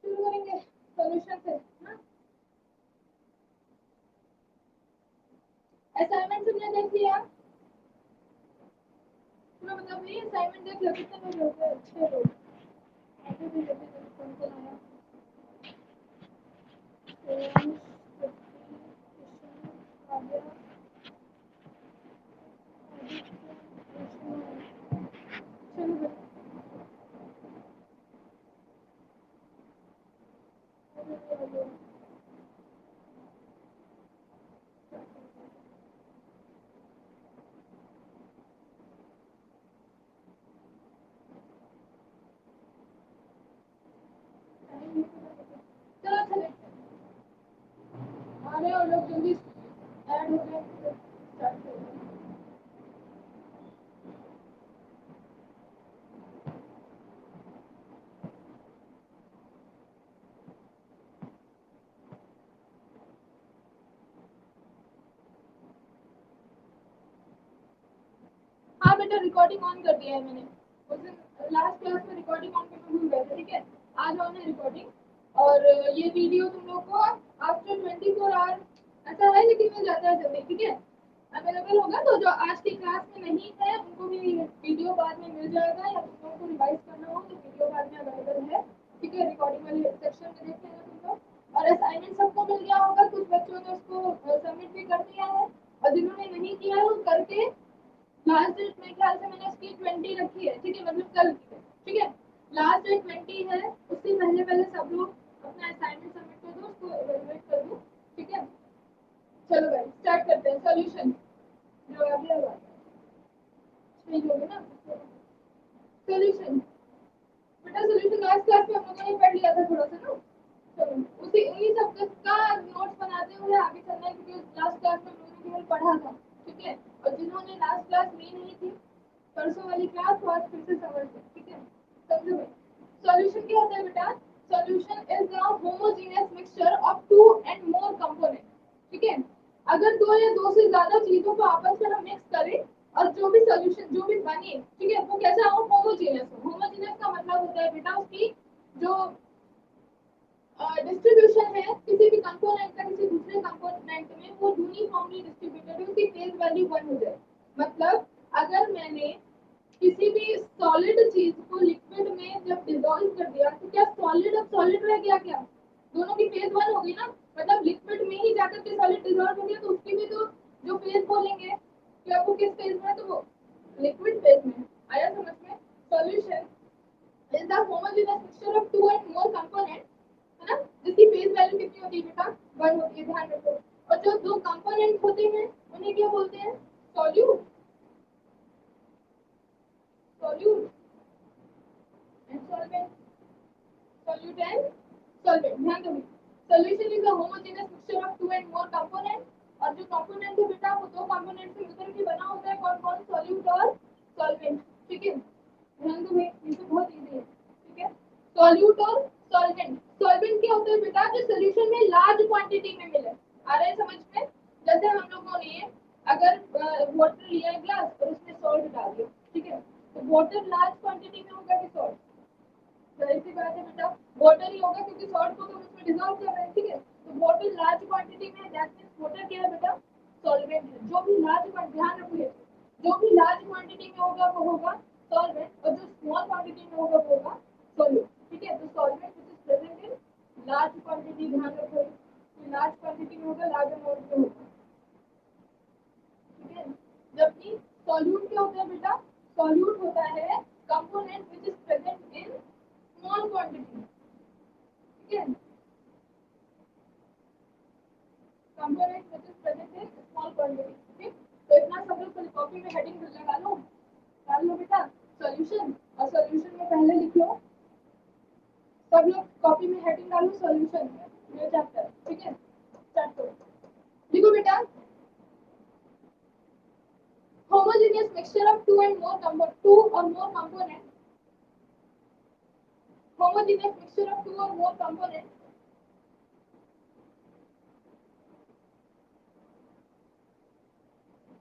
शुरू करेंगे सॉल्यूशन से ना। असाइनमेंट तुमने देख लिया? तुम्हें मतलब नहीं असाइनमेंट देख लो, कितने लोग हो गए? 6 लोग। आगे भी जल्दी जल्दी कौन आया? चलो चलो अच्छा देखते हैं। आ रहे हो लोग जल्दी ऐड हो गए तो स्टार्ट करेंगे। हाँ बेटा रिकॉर्डिंग ऑन कर दिया है मैंने। उस दिन लास्ट क्लास में रिकॉर्डिंग ऑन करना भूल गए थे, ठीक है? आ जाओ ना रिकॉर्डिंग। और ये वीडियो तुम लोग को आफ्टर 24 आवर ऐसा है, लेकिन मिल जाता है जल्दी, ठीक है? अवेलेबल होगा। तो जो आज की क्लास में नहीं है उनको भी वीडियो बाद में मिल जाएगा, या तुम लोगों को रिवाइज करना हो तो वीडियो बाद में अवेलेबल है, ठीक है? रिकॉर्डिंग वाले सेक्शन में देख लेना तुम लोग। और असाइनमेंट सबको मिल गया होगा, कुछ बच्चों ने उसको सबमिट भी कर दिया है, और जिन्होंने नहीं किया है वो करके लास्ट डेट मेरे ख्याल से मैंने उसकी 20 रखी है, ठीक है? मतलब कल की है, ठीक है? लास्ट डेट 20 है, उससे पहले पहले सब लोग अपना असाइनमेंट सबमिट कर दो, उसको इवैल्यूएट कर दो, ठीक है? चलो भाई स्टार्ट करते हैं। सॉल्यूशन जो आगे होगा सही होगा ना? सॉल्यूशन बेटा, सॉल्यूशन लास्ट क्लास में हम लोगों ने पढ़ लिया था थोड़ा सा ना। चलो उसी उन्हीं सब का नोट्स बनाते हुए आगे चलना है, क्योंकि लास्ट क्लास में हम लोगों ने केवल पढ़ा था, ठीक है? और जिन्होंने लास्ट क्लास ली नहीं थी परसों वाली क्लास, वो आज फिर से समझते, ठीक है? समझो भाई। सॉल्यूशन क्या होता है बेटा? Solution is a homogeneous mixture of two and more component, ठीक है? अगर दो या दो से ज्यादा चीजों को आपस में हम मिक्स करें और जो भी सॉल्यूशन जो भी बने, ठीक है, वो कैसा हो? होमोजेनियस हो। होमोजेनियस का मतलब होता है बेटा उसकी जो डिस्ट्रीब्यूशन है किसी भी कंपोनेंट का किसी दूसरे कंपोनेंट में, वो यूनिफॉर्मली डिस्ट्रीब्यूटेड है, उसकी फेज वैल्यू 1 हो जाए। मतलब अगर मैंने किसी भी सॉलिड चीज को लिक्विड में जब डिसॉल्व कर दिया, तो क्या सॉलिड अब सॉलिड रह गया क्या? दोनों की फेज 1 होगी ना। मतलब लिक्विड में ही जाकर के सॉलिड डिसॉल्व हो गया, तो उसकी भी तो जो फेज बोलेंगे कि आपको किस फेज में है, तो वो लिक्विड फेज में। आया समझ में? Solution is the homogeneous mixture of two and more components, है ना? जिसकी फेज वैल्यू कितनी होती है बेटा? 1 होती है, ध्यान रखो। और जो दो कंपोनेंट होते हैं उन्हें क्या बोलते हैं? Solute. Solute and solvent. Solute and solvent, ध्यान दो। Solution is a homogeneous mixture of two and more component. और जो कंपोनेंट है बेटा वो दो कंपोनेंट से मिलकर के बना होता है, कौन कौन? सॉल्यूट और सॉल्वेंट, ठीक है? ध्यान दो भाई, ये तो बहुत इजी है, ठीक है? सॉल्यूट और सॉल्वेंट। सॉल्वेंट क्या होता है बेटा? जो सॉल्यूशन में लार्ज क्वांटिटी में मिले। आ रहा है समझ में? जैसे हम लोगों ने अगर वाटर लिया है ग्लास और उसमें सॉल्ट डाल दिया, ठीक है? तो वाटर लार्ज क्वांटिटी में होगा कि सॉल्ट? जाहिर सी बात है बेटा, वाटर ही होगा, क्योंकि सॉल्ट को तो उसमें डिसॉल्व कर रहे हैं, ठीक है? तो वाटर लार्ज क्वांटिटी में, दैट मींस वाटर क्या है बेटा? सॉल्वेंट है। जो भी लार्ज क्वांटिटी, ध्यान रखिए, जो भी लार्ज क्वांटिटी में होगा वो होगा सॉल्वेंट, और जो स्मॉल क्वांटिटी में होगा वो होगा सॉल्यूट, ठीक है? तो solvent which is present in large quantity, ध्यान रखो, लार्ज क्वांटिटी में होगा, लार्ज अमाउंट में होगा, ठीक है? जबकि सॉल्यूट क्या होता है बेटा? सॉल्यूट होता है component which is present in small quantity, ठीक है? Component which is present in small quantity, ठीक? तो इतना सब लोग कॉपी में हेडिंग लगा लो, डाल लो बेटा सॉल्यूशन, और सॉल्यूशन में पहले लिख लो, सब लोग कॉपी में हेडिंग डालो सॉल्यूशन में, ये चैप्टर, ठीक है? स्टार्ट करो। लिखो बेटा, homogeneous mixture of two or more components, homogeneous mixture of two or more components,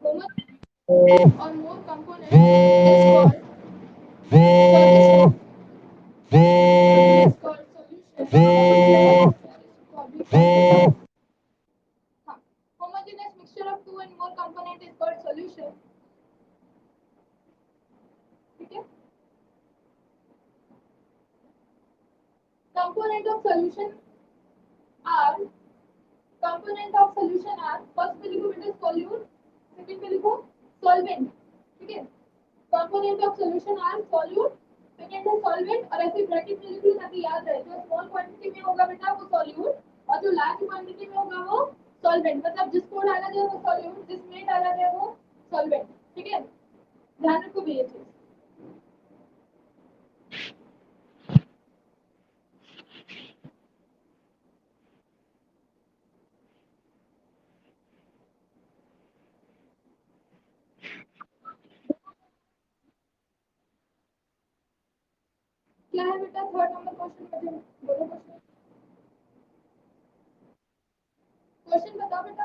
homogeneous or more components is called हाँ, homogeneous mixture of two and more component is called solution. ठीक है, component of solution are component of solution are first पे लिखो बेटा solute, second पे लिखो solvent. ठीक है, component of solution are solute, second है solvent, और ऐसे ब्रैकेट में लिख लो ताकि याद रहे. जो स्मॉल क्वांटिटी में होगा बेटा वो solute, और जो लार्ज क्वांटिटी में होगा वो solvent. मतलब जिसको डाला जाए वो solute, जिसमें डाला जाए वो solvent. ठीक है, ध्यान रखो भी ये चीज. क्या है बेटा थर्ड नंबर क्वेश्चन में? बोलो क्वेश्चन. क्वेश्चन बताओ बेटा.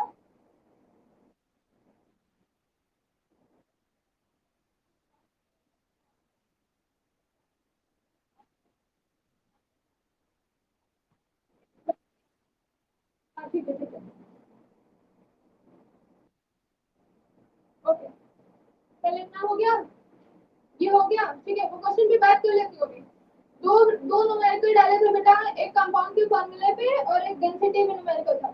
हाँ ठीक है ठीक है. ओके, पहले इतना हो गया, ये हो गया. ठीक है, वो क्वेश्चन की बात कर लेती होगी. दो न्यूमेरिकल डाले थे बेटा, एक कंपाउंड के फॉर्मूले पे और एक डेंसिटी में न्यूमेरिकल था.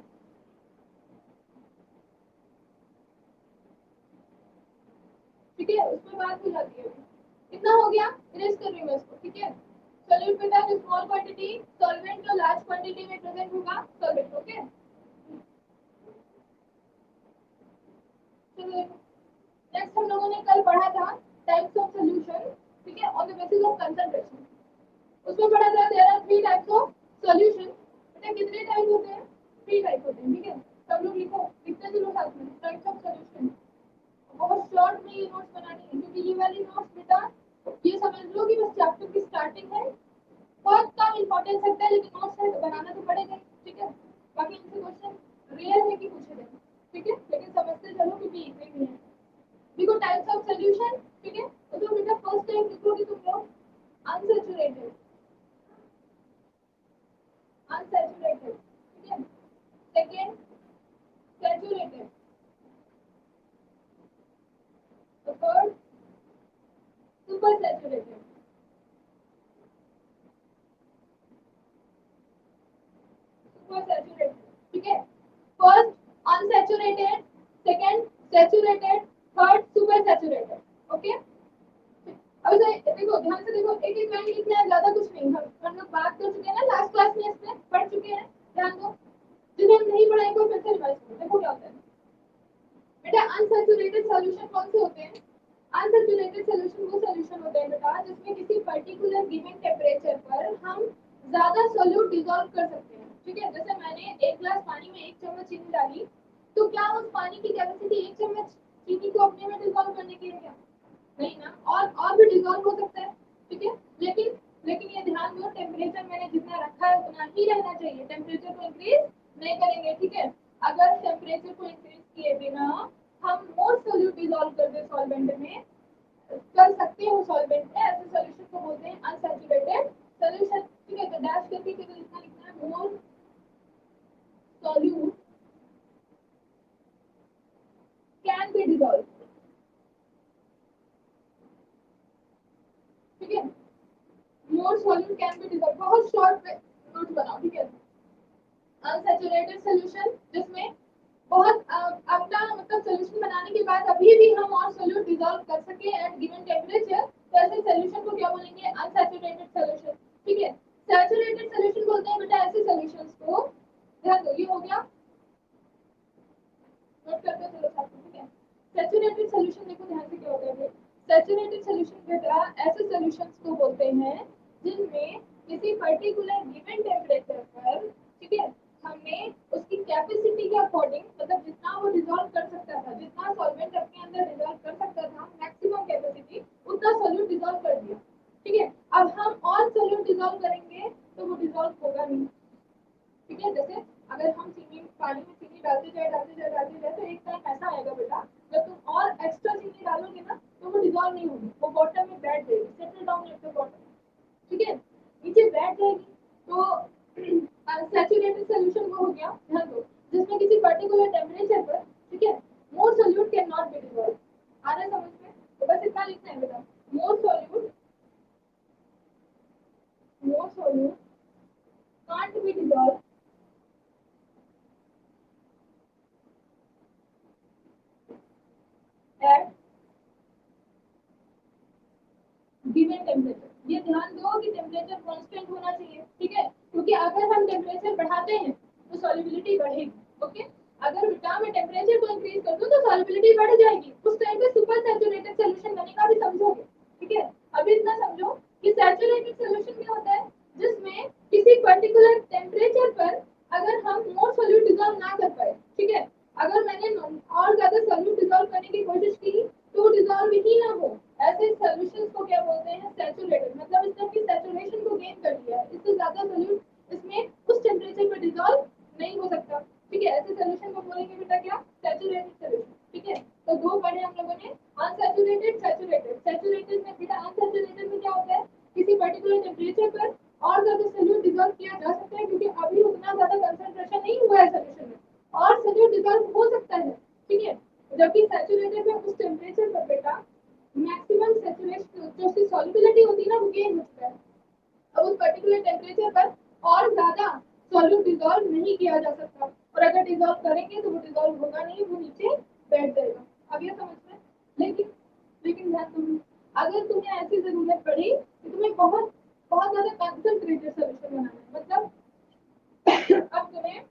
ठीक है, उसमें बात हो जाती है. कितना हो गया, इरेज कर रही हूँ मैं इसको. ठीक है, सॉल्यूट बेटा जो स्मॉल क्वांटिटी, सॉल्वेंट जो लार्ज क्वांटिटी में प्रेजेंट होगा सॉल्वेंट. ओके, चलो नेक्स्ट हम लोगों ने कल पढ़ा था टाइप्स ऑफ सॉल्यूशन. ठीक है, on the basis of concentration. उसमें पढ़ा था there are three types of solution. बेटा कितने टाइप होते हैं? थ्री टाइप होते हैं. ठीक है, सब लोग लिखो, लिखते चलो साथ में टाइप्स ऑफ सॉल्यूशन. बहुत शॉर्ट में ये नोट्स बनानी है, क्योंकि ये वाली नोट्स बेटा ये समझ लो कि बस चैप्टर की स्टार्टिंग है. बहुत कम इंपॉर्टेंस रखता है, लेकिन नोट्स है तो बनाना तो पड़ेगा. ठीक है, बाकी इनसे क्वेश्चन रेयर है कि पूछे जाए. ठीक है, लेकिन समझते चलो क्योंकि इतने भी है. देखो टाइप्स ऑफ सॉल्यूशन. ठीक है, तो बेटा फर्स्ट टाइप लिखोगे तुम लोग अनसैचुरेटेड. अनसैचुरेटेड. ठीक है, सेकेंड सैचुरेटेड. तो third super saturated. Super saturated. ठीक है, first unsaturated, second saturated, third super saturated. Okay, अब देखो ध्यान से देखो, एक एक लाइन लिखना है, ज्यादा कुछ नहीं. हम लोग बात कर चुके हैं ना लास्ट क्लास में, इसमें पढ़ चुके हैं. ध्यान दो, जिन्हें नहीं पढ़ा एक बार फिर से रिवाइज करो. देखो क्या होता है बेटा. अनसैचुरेटेड सॉल्यूशन कौन से होते हैं? अनसैचुरेटेड सॉल्यूशन वो सॉल्यूशन होते हैं बेटा जिसमें किसी पर्टिकुलर गिवन टेम्परेचर पर हम ज्यादा सॉल्यूट डिसॉल्व कर सकते हैं. ठीक है, जैसे मैंने एक ग्लास पानी में एक चम्मच चीनी डाली, तो क्या उस पानी की कैपेसिटी एक चम्मच चीनी को अपने में डिसॉल्व करने की है क्या? नहीं ना, और भी डिसॉल्व हो सकता है. ठीक है, लेकिन लेकिन ये ध्यान दो, टेम्परेचर मैंने जितना रखा है उतना ही रहना चाहिए. टेम्परेचर को इंक्रीज नहीं करेंगे. ठीक है, अगर टेम्परेचर को इंक्रीज किए बिना हम मोर सोल्यूट डिसॉल्व कर दे सॉल्वेंट में, कर सकते हो सॉल्वेंट में, ऐसे सॉल्यूशन को बोलते हैं अनसैचुरेटेड सॉल्यूशन. ठीक है, तो डैश करके केवल इतना लिखना है, मोर सोल्यूट कैन बी डिसॉल्व. ठीक है, मोर सोल्यूट कैन बी डिसॉल्व. बहुत शॉर्ट नोट बनाओ. ठीक है, अनसैचुरेटेड सॉल्यूशन जिसमें बहुत अपना मतलब सॉल्यूशन बनाने के बाद अभी भी हम और सोल्यूट डिसॉल्व कर सके एट गिवन टेम्परेचर, तो ऐसे सॉल्यूशन को क्या बोलेंगे? Unsaturated solution. ठीक है, सैचुरेटेड सॉल्यूशन बोलते हैं बेटा ऐसे सॉल्यूशंस को. ध्यान दो, ये हो गया, नोट करते चलो साथ में. ठीक है, सैचुरेटेड सॉल्यूशन देखो ध्यान से क्या होता है. सैचुरेटेड सॉल्यूशन बेटा ऐसे सॉल्यूशंस को बोलते हैं जिनमें किसी पर्टिकुलर गिवन टेम्परेचर पर, ठीक है, हमने उसकी कैपेसिटी के अकॉर्डिंग, मतलब जितना वो डिसॉल्व कर सकता था, जितना सॉल्वेंट अपने अंदर डिसॉल्व कर सकता था मैक्सिमम कैपेसिटी, उतना सॉल्यूट डिसॉल्व कर दिया. ठीक है, अब हम और सॉल्यूट डिसॉल्व करेंगे तो वो डिसॉल्व होगा नहीं. ठीक है, जैसे अगर हम चीनी पानी में चीनी डालते जाए तो एक टाइम ऐसा आएगा बेटा जब तुम और एक्स्ट्रा चीनी डालोगे ना तो वो डिसॉल्व नहीं होगी, वो बॉटम में बैठ जाएगी, settle down at the bottom. ठीक है, नीचे बैठ जाएगी. तो सैचुरेटेड सॉल्यूशन वो हो गया एट गिवन टेम्परेचर। ये ध्यान दो कि टेम्परेचर कांस्टेंट होना चाहिए, ठीक है, क्योंकि अगर हम टेम्परेचर बढ़ाते हैं तो सॉल्युबिलिटी बढ़ेगी। ओके, अगर बेटा मैं टेम्परेचर को इंक्रीज कर दूं तो सॉल्युबिलिटी बढ़ जाएगी, उस टाइम पे सुपर सैचुरेटेड सॉल्यूशन बनेगा, भी समझोगे, ठीक है। अभी इतना समझो कि सैचुरेटेड सॉल्यूशन क्या होता है, जिसमें किसी पर्टिकुलर टेम्परेचर पर अगर हम मोर सॉल्यूट डिसॉल्व ना कर पाए, ठीक है, अगर मैंने और ज्यादा सॉल्यूट डिसॉल्व करने की कोशिश की तो डिसॉल्व ही ना हो, ऐसे सॉल्यूशंस को क्या बोलते हैं, सैचुरेटेड, मतलब इसने अपनी सैचुरेशन को गेन कर लिया है, इससे ज्यादा सॉल्यूट इसमें उस टेम्परेचर पर डिसॉल्व नहीं हो सकता, ठीक है। ऐसे सॉल्यूशन को बोलेंगे बेटा क्या, सैचुरेटेड सॉल्यूशन, ठीक है। तो दो पढ़े हम लोगों ने, अनसैचुरेटेड, सैचुरेटेड। सैचुरेटेड में बेटा, अनसैचुरेटेड में क्या होता है, किसी पर्टिकुलर टेम्परेचर पर और ज्यादा सॉल्यूट डिसॉल्व किया जा सकता है, क्योंकि अभी उतना ज्यादा कंसंट्रेशन नहीं हुआ है सॉल्यूशन में, और सॉल्यूट डिसॉल्व हो सकता है, ठीक है। जबकि सैचुरेटेड में उस टेम्परेचर पर बेटा मैक्सिमम सैचुरेशन जो उसकी सॉल्युबिलिटी होती है ना, वो गेन होता है। अब उस पर्टिकुलर टेम्परेचर पर और ज्यादा सॉल्यूट डिसॉल्व नहीं किया जा सकता, और अगर डिसॉल्व करेंगे तो वो डिसॉल्व होगा नहीं, वो नीचे बैठ जाएगा। अब ये समझ में, लेकिन लेकिन ध्यान दूंगी, अगर तुम्हें ऐसी जरूरत पड़ी कि तुम्हें बहुत बहुत ज्यादा कंसंट्रेटेड सॉल्यूशन बनाना है, मतलब अब तुम्हें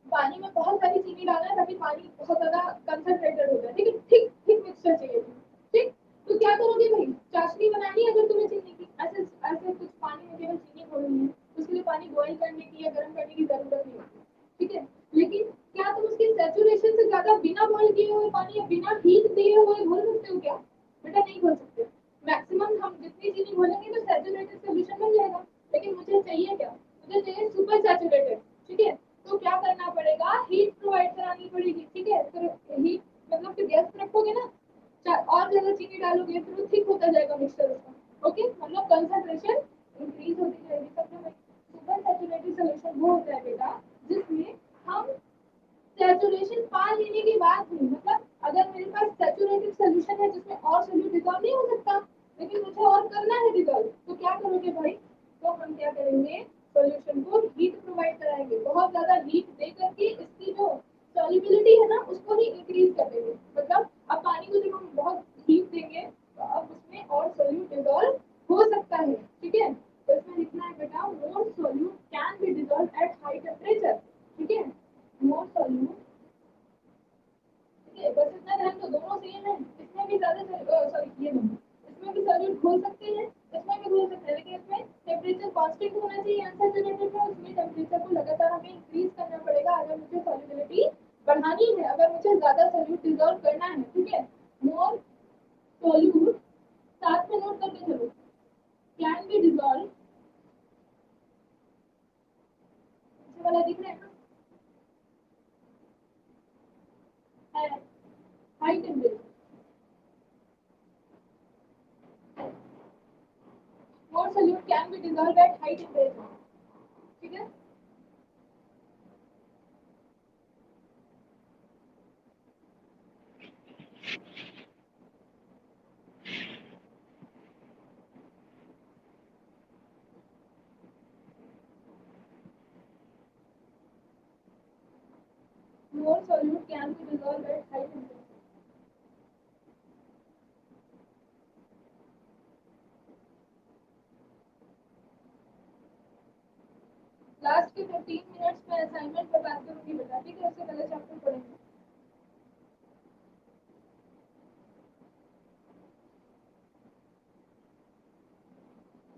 पानी में बहुत सारी चीनी डालना है ताकि पानी बहुत ज्यादा कंसंट्रेटेड हो जाए, ठीक है, ठीक ठीक मिक्सचर चाहिए तुम्हें, ठीक। तो क्या करोगे भाई, चाशनी बनानी है अगर तुम्हें चीनी की, ऐसे ऐसे कुछ पानी में केवल चीनी छोड़नी है, उसके लिए पानी बॉईल करने की या गर्म करने की जरूरत नहीं होती, ठीक है। लेकिन क्या तुम उसकी सैचुरेशन से ज्यादा बिना बॉईल किए हुए पानी या बिना हीट दिए हुए घोल सकते हो क्या, बेटा नहीं घोल सकते। मैक्सिमम हम जितनी चीनी घोलेंगे तो सैचुरेटेड सोल्यूशन बन जाएगा, लेकिन मुझे चाहिए क्या, मुझे चाहिए सुपर सैचुरेटेड, ठीक है। तो क्या करना पड़ेगा, हीट प्रोवाइड करानी पड़ेगी, ठीक है। फिर हीट मतलब कि गैस पे रखोगे ना, और ज्यादा चीनी डालोगे फिर वो थिक होता जाएगा मिक्सचर उसका, ओके, मतलब कंसंट्रेशन इंक्रीज होती जाएगी। सबसे में सुपर सैचुरेटेड सॉल्यूशन वो होता है बेटा जिसमें हम सैचुरेशन पा लेने के बाद भी, मतलब अगर मेरे पास सैचुरेटेड सॉल्यूशन है जिसमें और सॉल्यूट डिसॉल्व नहीं हो सकता, लेकिन मुझे और करना है डिसॉल्व, तो क्या करोगे भाई, तो हम क्या करेंगे, सॉल्यूशन को हीट प्रोवाइड कराएंगे, बहुत ज्यादा हीट दे करके इसकी जो सॉल्युबिलिटी है ना उसको ही इंक्रीज कर देंगे। मतलब अब पानी को जब हम बहुत हीट देंगे तो अब उसमें और सॉल्यूट डिसॉल्व हो सकता है, ठीक है। तो इसमें लिखना है बेटा, मोर solute can be dissolve at high temperature, ठीक है, मोर सॉल्यूट, ठीक है। बस इतना ध्यान दो, दोनों सेम है, इसमें भी ज्यादा सॉरी ये दोनों, इसमें भी सॉल्यूट घोल सकते हैं, इसमें भी घोल सकते हैं, लेकिन इसमें टेम्परेचर कांस्टेंट होना चाहिए अनसैचुरेटेड में, उसमें टेम्परेचर को लगातार हमें इंक्रीज करना पड़ेगा अगर मुझे सॉल्युबिलिटी बढ़ानी है, अगर मुझे ज्यादा सॉल्यूट डिसॉल्व करना है, ठीक है। मोर सॉल्यूट, साथ में नोट करके चलो, कैन बी डिसॉल्व, वाला दिख रहा है ना, high temperature, more solute can be dissolve at high temperature, ठीक है। More solute can be dissolved at high temperature. Last के 15 मिनट्स में असाइनमेंट पर बात करूंगी बेटा, ठीक है, उससे पहले चैप्टर पढ़ेंगे,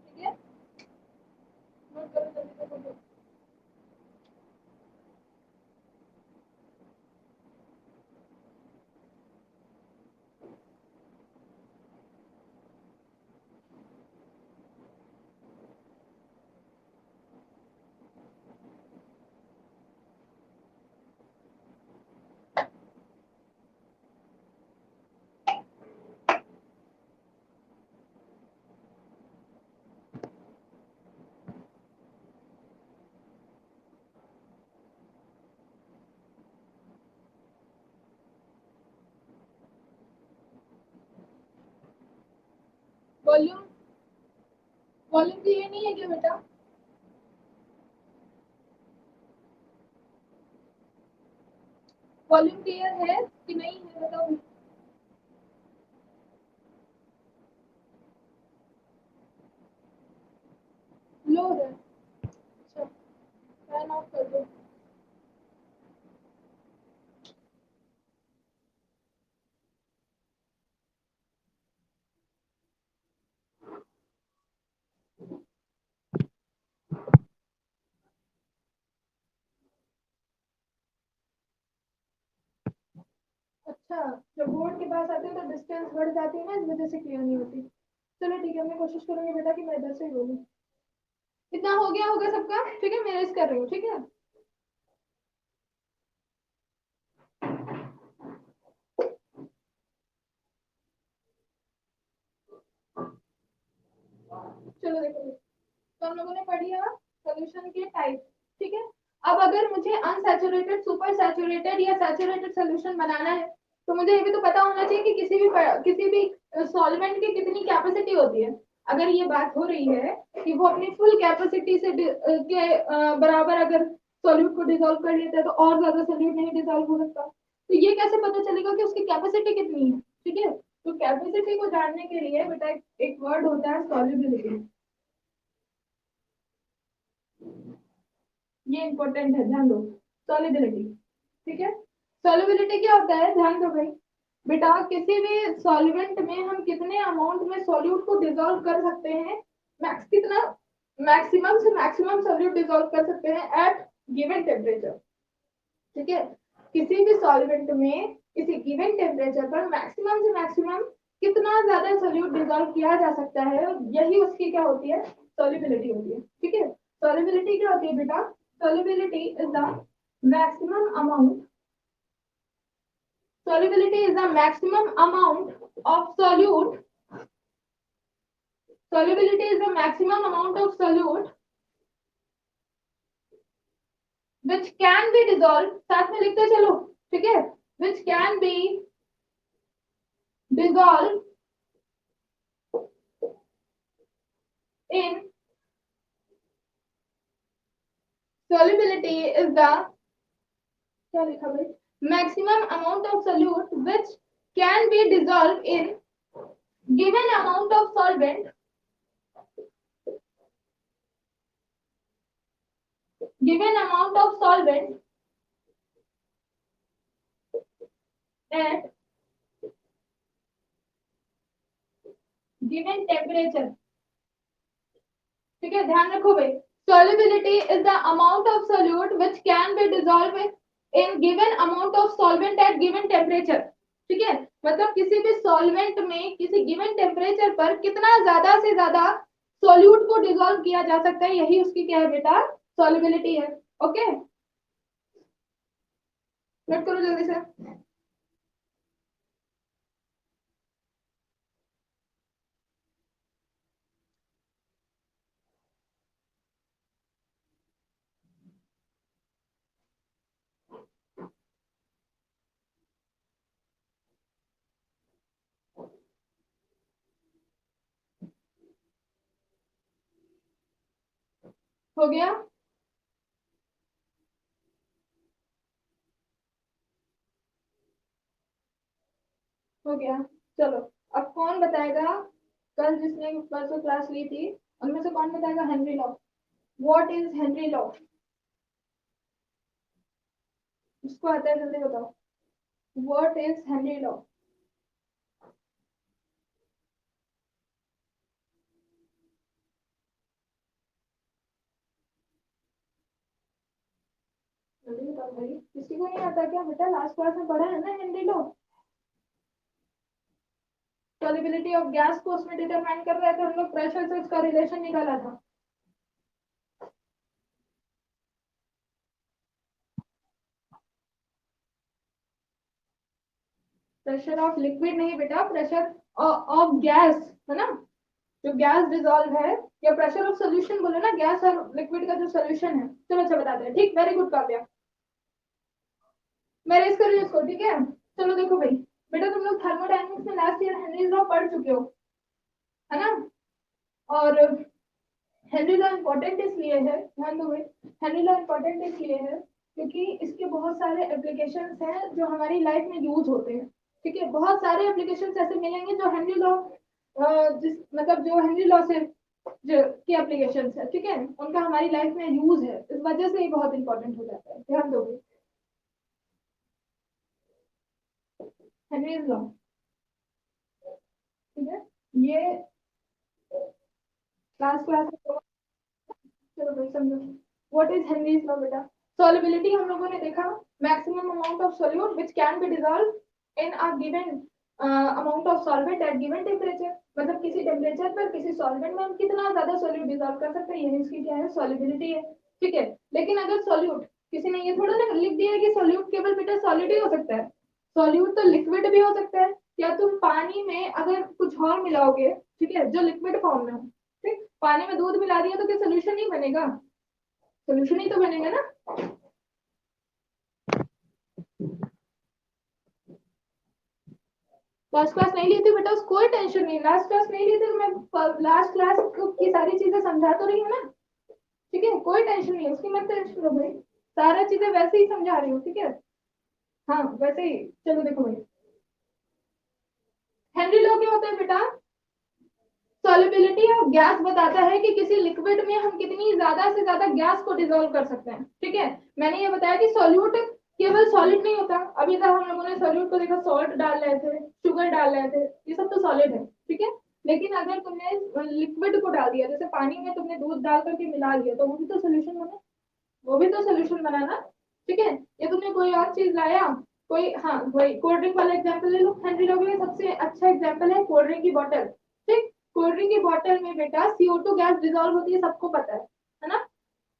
ठीक है। नोट करो जल्दी से बोलो। वॉल्यूम, वॉल्यूम क्लियर नहीं है क्या बेटा, वॉल्यूम क्लियर है कि नहीं है बताओ। ब्लो हो रहा है। अच्छा, फैन ऑफ कर दो। अच्छा, जब बोर्ड के पास आते हैं तो डिस्टेंस बढ़ जाती है ना, इस वजह से क्लियर नहीं होती। चलो ठीक है, मैं कोशिश करूंगी बेटा कि मैं इधर से ही बोलूँ। इतना हो गया होगा सबका, ठीक है, मैं रेस कर रही हूँ, ठीक है। चलो देखो, तो हम लोगों ने पढ़ लिया सोल्यूशन के टाइप, ठीक है। अब अगर मुझे अनसैचुरेटेड, सुपर सैचुरेटेड या सैचुरेटेड सोल्यूशन बनाना है, तो मुझे ये भी तो पता होना चाहिए कि किसी भी सॉल्वेंट की कितनी कैपेसिटी होती है। अगर ये बात हो रही है कि वो अपनी फुल कैपेसिटी से बराबर अगर सॉल्यूट को डिसॉल्व कर लेता है, तो और ज्यादा सॉल्यूट नहीं डिसॉल्व हो सकता। तो ये कैसे पता चलेगा कि उसकी कैपेसिटी कितनी है, ठीक है। तो कैपेसिटी को जानने के लिए बेटा एक वर्ड होता है सॉल्युबिलिटी। ये इंपॉर्टेंट है, ध्यान दो। सॉल्युबिलिटी, ठीक है। सॉल्युबिलिटी क्या होता है, ध्यान दो भाई। बेटा किसी भी सॉल्वेंट में हम कितने अमाउंट में सॉल्यूट को डिसॉल्व कर सकते हैं, मैक्स कितना, मैक्सिमम से मैक्सिमम सॉल्यूट डिसॉल्व कर सकते हैं एट गिवन टेम्परेचर, ठीक है। किसी भी सॉल्वेंट में किसी गिवन टेम्परेचर पर मैक्सिमम से मैक्सिमम कितना ज्यादा सोल्यूट डिसॉल्व किया जा सकता है, यही उसकी क्या होती है, सॉल्युबिलिटी होती है, ठीक है। सॉल्युबिलिटी क्या होती है बेटा, solubility is the maximum amount solubility is the maximum amount of solute solubility is the maximum amount of solute which can be dissolved, साथ में लिखते चलो, ठीक है, which can be dissolved in solubility is the, क्या लिखा भाई, maximum amount of solute which can be dissolved in given amount of solvent, given amount of solvent at given temperature, ठीक है। ध्यान रखो भाई, solubility is the amount of solute which can be dissolved in given amount of solvent at given temperature, ठीक है। मतलब किसी भी सॉल्वेंट में किसी गिवन टेम्परेचर पर कितना ज्यादा से ज्यादा सॉल्यूट को डिसॉल्व किया जा सकता है, यही उसकी क्या है बेटा, सॉल्युबिलिटी है। ओके, नोट करो जल्दी से। हो गया, हो गया। चलो, अब कौन बताएगा, कल जिसने परसों क्लास ली थी उनमें से कौन बताएगा Henry law. What is Henry law, उसको आता है, जल्दी बताओ। What is Henry law. जल्दी बताओ भाई, किसी को नहीं आता क्या बेटा, लास्ट क्लास में पढ़ा है ना Henry law. Solubility of gas को उसमें डिटरमाइन कर रहे थे हम लोग, प्रेशर से उसका रिलेशन निकाला था। प्रेशर ऑफ लिक्विड नहीं बेटा, प्रेशर ऑफ गैस, है ना, जो गैस डिजोल्व है, या प्रेशर ऑफ सोल्यूशन बोले ना, गैस और लिक्विड का जो सोल्यूशन है। चलो अच्छा बताते हैं, ठीक, वेरी गुड काव्या, मैं रेस कर रही हूँ उसको, ठीक है। चलो देखो भाई, बेटा तुम लोग थर्मोडायनेमिक्स में लास्ट ईयर हेनरी लॉ पढ़ चुके हो, है ना। और हेनरी लॉ इम्पोर्टेंट इसलिए है, ध्यान दो भाई, हेनरी लॉ इम्पोर्टेंट इसलिए है क्योंकि इसके बहुत सारे एप्लीकेशंस हैं जो हमारी लाइफ में यूज होते हैं, ठीक है। बहुत सारे एप्लीकेशंस ऐसे मिलेंगे जो हेनरी लॉ, जिस मतलब जो हेनरी लॉ से जो की एप्लीकेशन है, ठीक है, उनका हमारी लाइफ में यूज है, इस वजह से ये बहुत इंपॉर्टेंट हो जाता है, ध्यान दोगे। हेनरीज लॉ, ठीक है, ये लास्ट क्लास में, चलो भाई समझो व्हाट इज हेनरीज लॉ बेटा। सॉल्युबिलिटी हम लोगों ने देखा, maximum amount of solute which can be dissolve in a given amount of solvent eight given temperature, मतलब किसी टेम्परेचर पर किसी सॉल्वेंट में हम कितना ज्यादा सॉल्यूट डिसॉल्व कर सकते हैं, यही इसकी क्या है, सॉल्युबिलिटी है, ठीक है। लेकिन अगर सॉल्यूट, किसी ने ये थोड़ा ना लिख दिया है कि सॉल्यूट केवल बेटा सॉलिड ही हो सकता है, सॉल्यूट तो लिक्विड भी हो सकता है, या तुम पानी में अगर कुछ और मिलाओगे, ठीक है, जो लिक्विड फॉर्म में हो, ठीक, पानी में दूध मिला दिया तो क्या सोल्यूशन नहीं बनेगा, सोल्यूशन ही तो बनेगा ना। लास्ट क्लास नहीं ली थी बेटा, उस कोई टेंशन नहीं, लास्ट क्लास नहीं ली थी, मैं लास्ट क्लास की सारी चीजें समझा तो रही हूँ ना, ठीक है, कोई टेंशन नहीं है उसकी, मत टेंशन लो भाई, सारा चीजें वैसे ही समझा रही हूँ, ठीक है। हाँ वैसे ही, चलो देखो भाई, हेनरी लॉ क्या होता है बेटा, सॉल्युबिलिटी ऑफ गैस बताता है कि किसी लिक्विड में हम कितनी ज्यादा से ज्यादा गैस को डिसॉल्व कर सकते हैं, ठीक है। मैंने ये बताया कि सॉल्यूट केवल सॉलिड नहीं होता, अभी तक हम लोगों ने सॉल्यूट को देखा, सॉल्ट डाल रहे थे, शुगर डाल रहे थे, ये सब तो सॉलिड है, ठीक है। लेकिन अगर तुमने लिक्विड को डाल दिया, जैसे पानी में तुमने दूध डाल करके मिला लिया, तो वो भी तो सोल्यूशन बना, वो भी तो सोल्यूशन बना ना, ठीक है। ये तुमने कोई और चीज लाया, कोई, हाँ वही कोल्ड ड्रिंक वाला एग्जाम्पल ले लो, हेनरी लॉ में सबसे अच्छा एग्जाम्पल है कोल्ड ड्रिंक की बॉटल, ठीक, कोल्ड ड्रिंक की बॉटल में बेटा CO2 गैस डिजोल्व होती है, सबको पता है ना,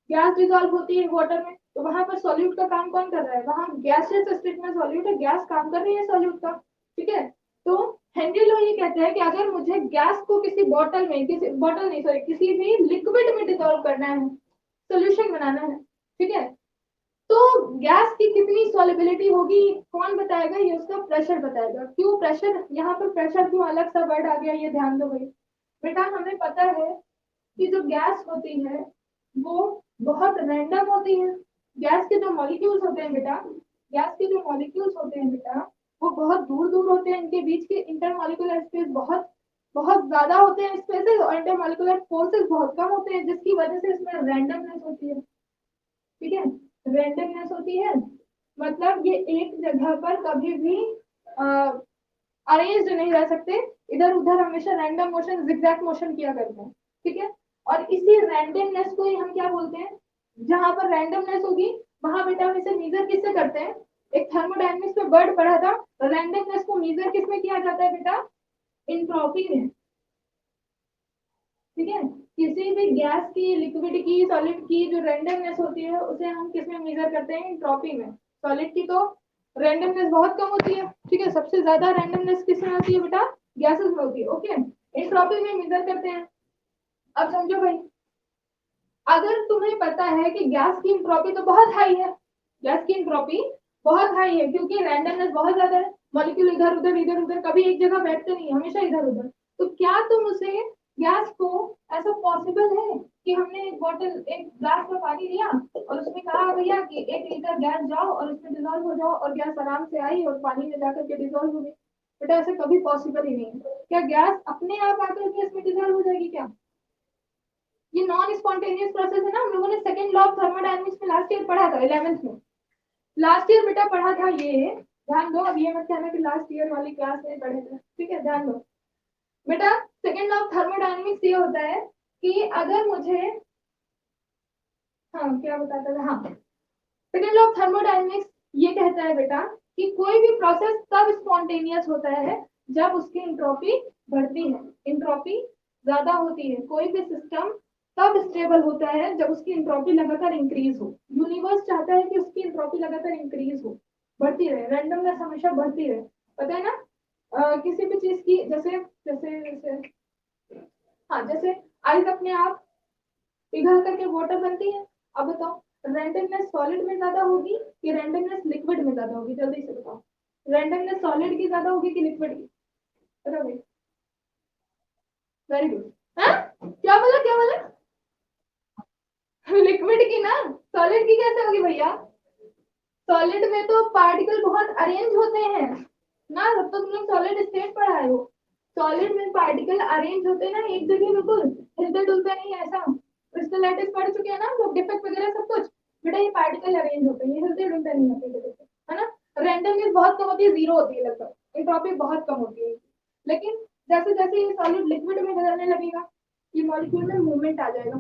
गैस डिजोल्व होती है वाटर में, तो वहां पर सॉल्यूट का काम कौन कर रहा है, वहां गैसियस स्टेट में सॉल्यूट है, गैस काम कर रही है सॉल्यूट का, ठीक है। तो हेनरी लॉ ये कहते हैं कि अगर मुझे गैस को किसी बॉटल में, किसी बॉटल नहीं सॉरी, किसी भी लिक्विड में डिजोल्व करना है, सोल्यूशन बनाना है, ठीक है, तो गैस की कितनी सॉलिबिलिटी होगी, कौन बताएगा, ये उसका प्रेशर बताएगा। क्यों प्रेशर, यहाँ पर प्रेशर क्यों अलग सा वर्ड आ गया, ये ध्यान दो भाई। बेटा हमें पता है कि जो गैस होती है वो बहुत रैंडम होती है, गैस के जो मॉलिक्यूल्स होते हैं बेटा, गैस के जो मॉलिक्यूल्स होते हैं बेटा, वो बहुत दूर दूर होते हैं, इनके बीच के इंटरमॉलिक्यूलर स्पेस बहुत बहुत ज्यादा होते हैं स्पेसेस, और इंटरमॉलिक्यूलर फोर्सेस बहुत कम होते हैं, जिसकी वजह से इसमें रैंडमनेस होती है, ठीक है, रैंडमनेस होती है, मतलब ये एक जगह पर कभी भी अरेंज नहीं रह सकते, इधर उधर हमेशा रैंडम मोशन, जिगजैग मोशन किया करते हैं, ठीक है। और इसी रैंडमनेस को ही हम क्या बोलते हैं, जहां पर रैंडमनेस होगी वहां बेटा हम इसे मेजर किससे करते हैं, एक थर्मोडायनेमिक्स में वर्ड पढ़ा था, रैंडमनेस को मेजर किस में किया जाता है बेटा, इंट्रोपी में, ठीक है। किसी भी गैस की, लिक्विड की, सॉलिड की जो रैंडमनेस होती है उसे हम किस में मेजर करते हैं, एंट्रोपी में। सॉलिड की तो रैंडमनेस बहुत कम होती है, ठीक है, सबसे ज्यादा रैंडमनेस किस में होती है बेटा, गैसेस में होती है, ओके, एंट्रोपी में मेजर करते हैं। अब समझो भाई, अगर तुम्हें पता है कि गैस की एंट्रोपी तो बहुत हाई है, गैस की एंट्रोपी बहुत हाई है क्योंकि रैंडमनेस बहुत ज्यादा है, मॉलिक्यूल इधर उधर कभी एक जगह बैठते नहीं, हमेशा इधर उधर, तो क्या तुम उसे, गैस को, ऐसा पॉसिबल है कि हमने एक बॉटल, एक ग्लास में पानी लिया और उसमें कहा भैया कि 1 लीटर गैस जाओ और उसमें डिजोल्व हो जाओ, और गैस आराम से आई और पानी में जाकर के डिजोल्व हो गई, बेटा ऐसा कभी पॉसिबल ही नहीं है। क्या गैस अपने आप आकर के इसमें डिजोल्व हो जाएगी क्या, ये नॉन स्पॉन्टेनियस प्रोसेस है ना, हम लोगों ने सेकंड लॉ ऑफ थर्मोडायनेमिक्स में लास्ट ईयर पढ़ा था 11th में, लास्ट ईयर बेटा पढ़ा था ये, ध्यान दो, अब ये मत कहना कि लास्ट ईयर वाली क्लास में पढ़े थे, ठीक है, ध्यान दो बेटा, सेकंड लॉ ऑफ थर्मोडायनेमिक्स ये होता है कि अगर मुझे, हाँ क्या बताता था, हाँ सेकंड लॉ ऑफ थर्मोडायनेमिक्स ये कहता है बेटा कि कोई भी प्रोसेस तब स्पॉन्टेनियस होता है जब उसकी इंट्रोपी बढ़ती है, इंट्रोपी ज्यादा होती है, कोई भी सिस्टम तब स्टेबल होता है जब उसकी इंट्रोपी लगातार इंक्रीज हो, यूनिवर्स चाहता है कि उसकी इंट्रोपी लगातार इंक्रीज हो, बढ़ती रहे, रैंडमनेस हमेशा बढ़ती रहे, पता है ना। किसी भी चीज की, जैसे जैसे जैसे हाँ जैसे आइस अपने आप पिघल करके वाटर बनती है, अब बताओ रैंडमनेस सॉलिड में ज्यादा होगी कि रैंडमनेस लिक्विड में ज्यादा होगी, जल्दी से बताओ, रैंडमनेस सॉलिड की ज्यादा होगी कि लिक्विड की, बताओ भाई, वेरी गुड, हाँ क्या बोला, क्या बोला, लिक्विड की ना, सॉलिड की कैसे होगी भैया, सॉलिड में तो पार्टिकल बहुत अरेंज होते हैं ना, जब तक तुम लोग सॉलिड स्टेट पढ़ाए हो, सॉलिड में पार्टिकल अरेंज होते हैं ना एक जगह, बिल्कुल हिलते डुलते नहीं है ऐसा। क्रिस्टल लैटिस पढ़ चुके हैं ना लोग, डिफेक्ट वगैरह सब कुछ। बेटा ये पार्टिकल अरेंज होते हैं, ये हिलते डुलते नहीं होते, है ना। रैंडमनेस बहुत कम होती है, जीरो होती है लगभग, एंट्रोपी बहुत कम होती है। लेकिन जैसे जैसे ये सॉलिड लिक्विड में बदलने लगेगा, ये मॉलिक्यूल में मूवमेंट आ जाएगा,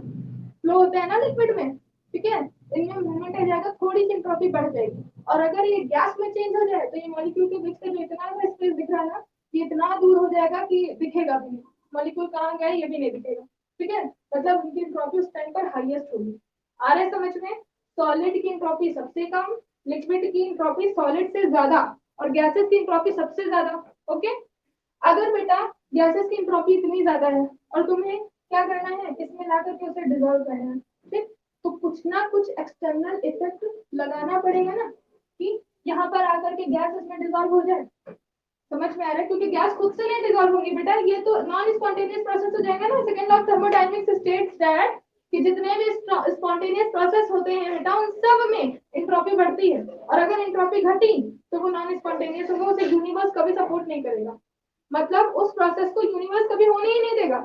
फ्लो होता है ना लिक्विड में, ठीक है, इनमें मूवमेंट आ जाएगा, थोड़ी सी एंट्रोपी बढ़ जाएगी। और अगर ये गैस में चेंज हो जाए तो ये मॉलिक्यूल के बीच से जो इतना स्पेस दिख रहा है ना, ये इतना दूर हो जाएगा कि दिखेगा भी नहीं, मॉलिक्यूल कहाँ गए ये भी नहीं दिखेगा, ठीक है। मतलब उनकी एंट्रोपी उस टाइम पर हाईएस्ट होगी। आ रहा है समझ में? सॉलिड की एंट्रोपी सबसे कम, लिक्विड की एंट्रोपी सॉलिड से ज्यादा, और गैसेस की एंट्रोपी सबसे ज्यादा। ओके, अगर बेटा गैसेस की एंट्रोपी इतनी ज्यादा है और तुम्हें क्या करना है, इसमें ला करके उसे डिजोल्व करना है, ठीक, तो कुछ ना कुछ एक्सटर्नल इफेक्ट लगाना पड़ेगा ना, कि यहाँ पर आकर के गैस इसमें डिजोल्व हो जाए। समझ में आ रहा है? क्योंकि गैस खुद से नहीं डिजोल्व होगी बेटा, ये तो नॉन स्पॉन्टेनियस प्रोसेस हो जाएगा ना। Second law of thermodynamics states that कि जितने भी स्पॉन्टेनियस प्रोसेस होते हैं बेटा, उन सब में एंट्रोपी बढ़ती है, और अगर एंट्रोपी घटी तो वो नॉन स्पॉन्टेनियस होगा, उसे यूनिवर्स कभी सपोर्ट नहीं करेगा। मतलब उस प्रोसेस को यूनिवर्स कभी होने ही नहीं देगा,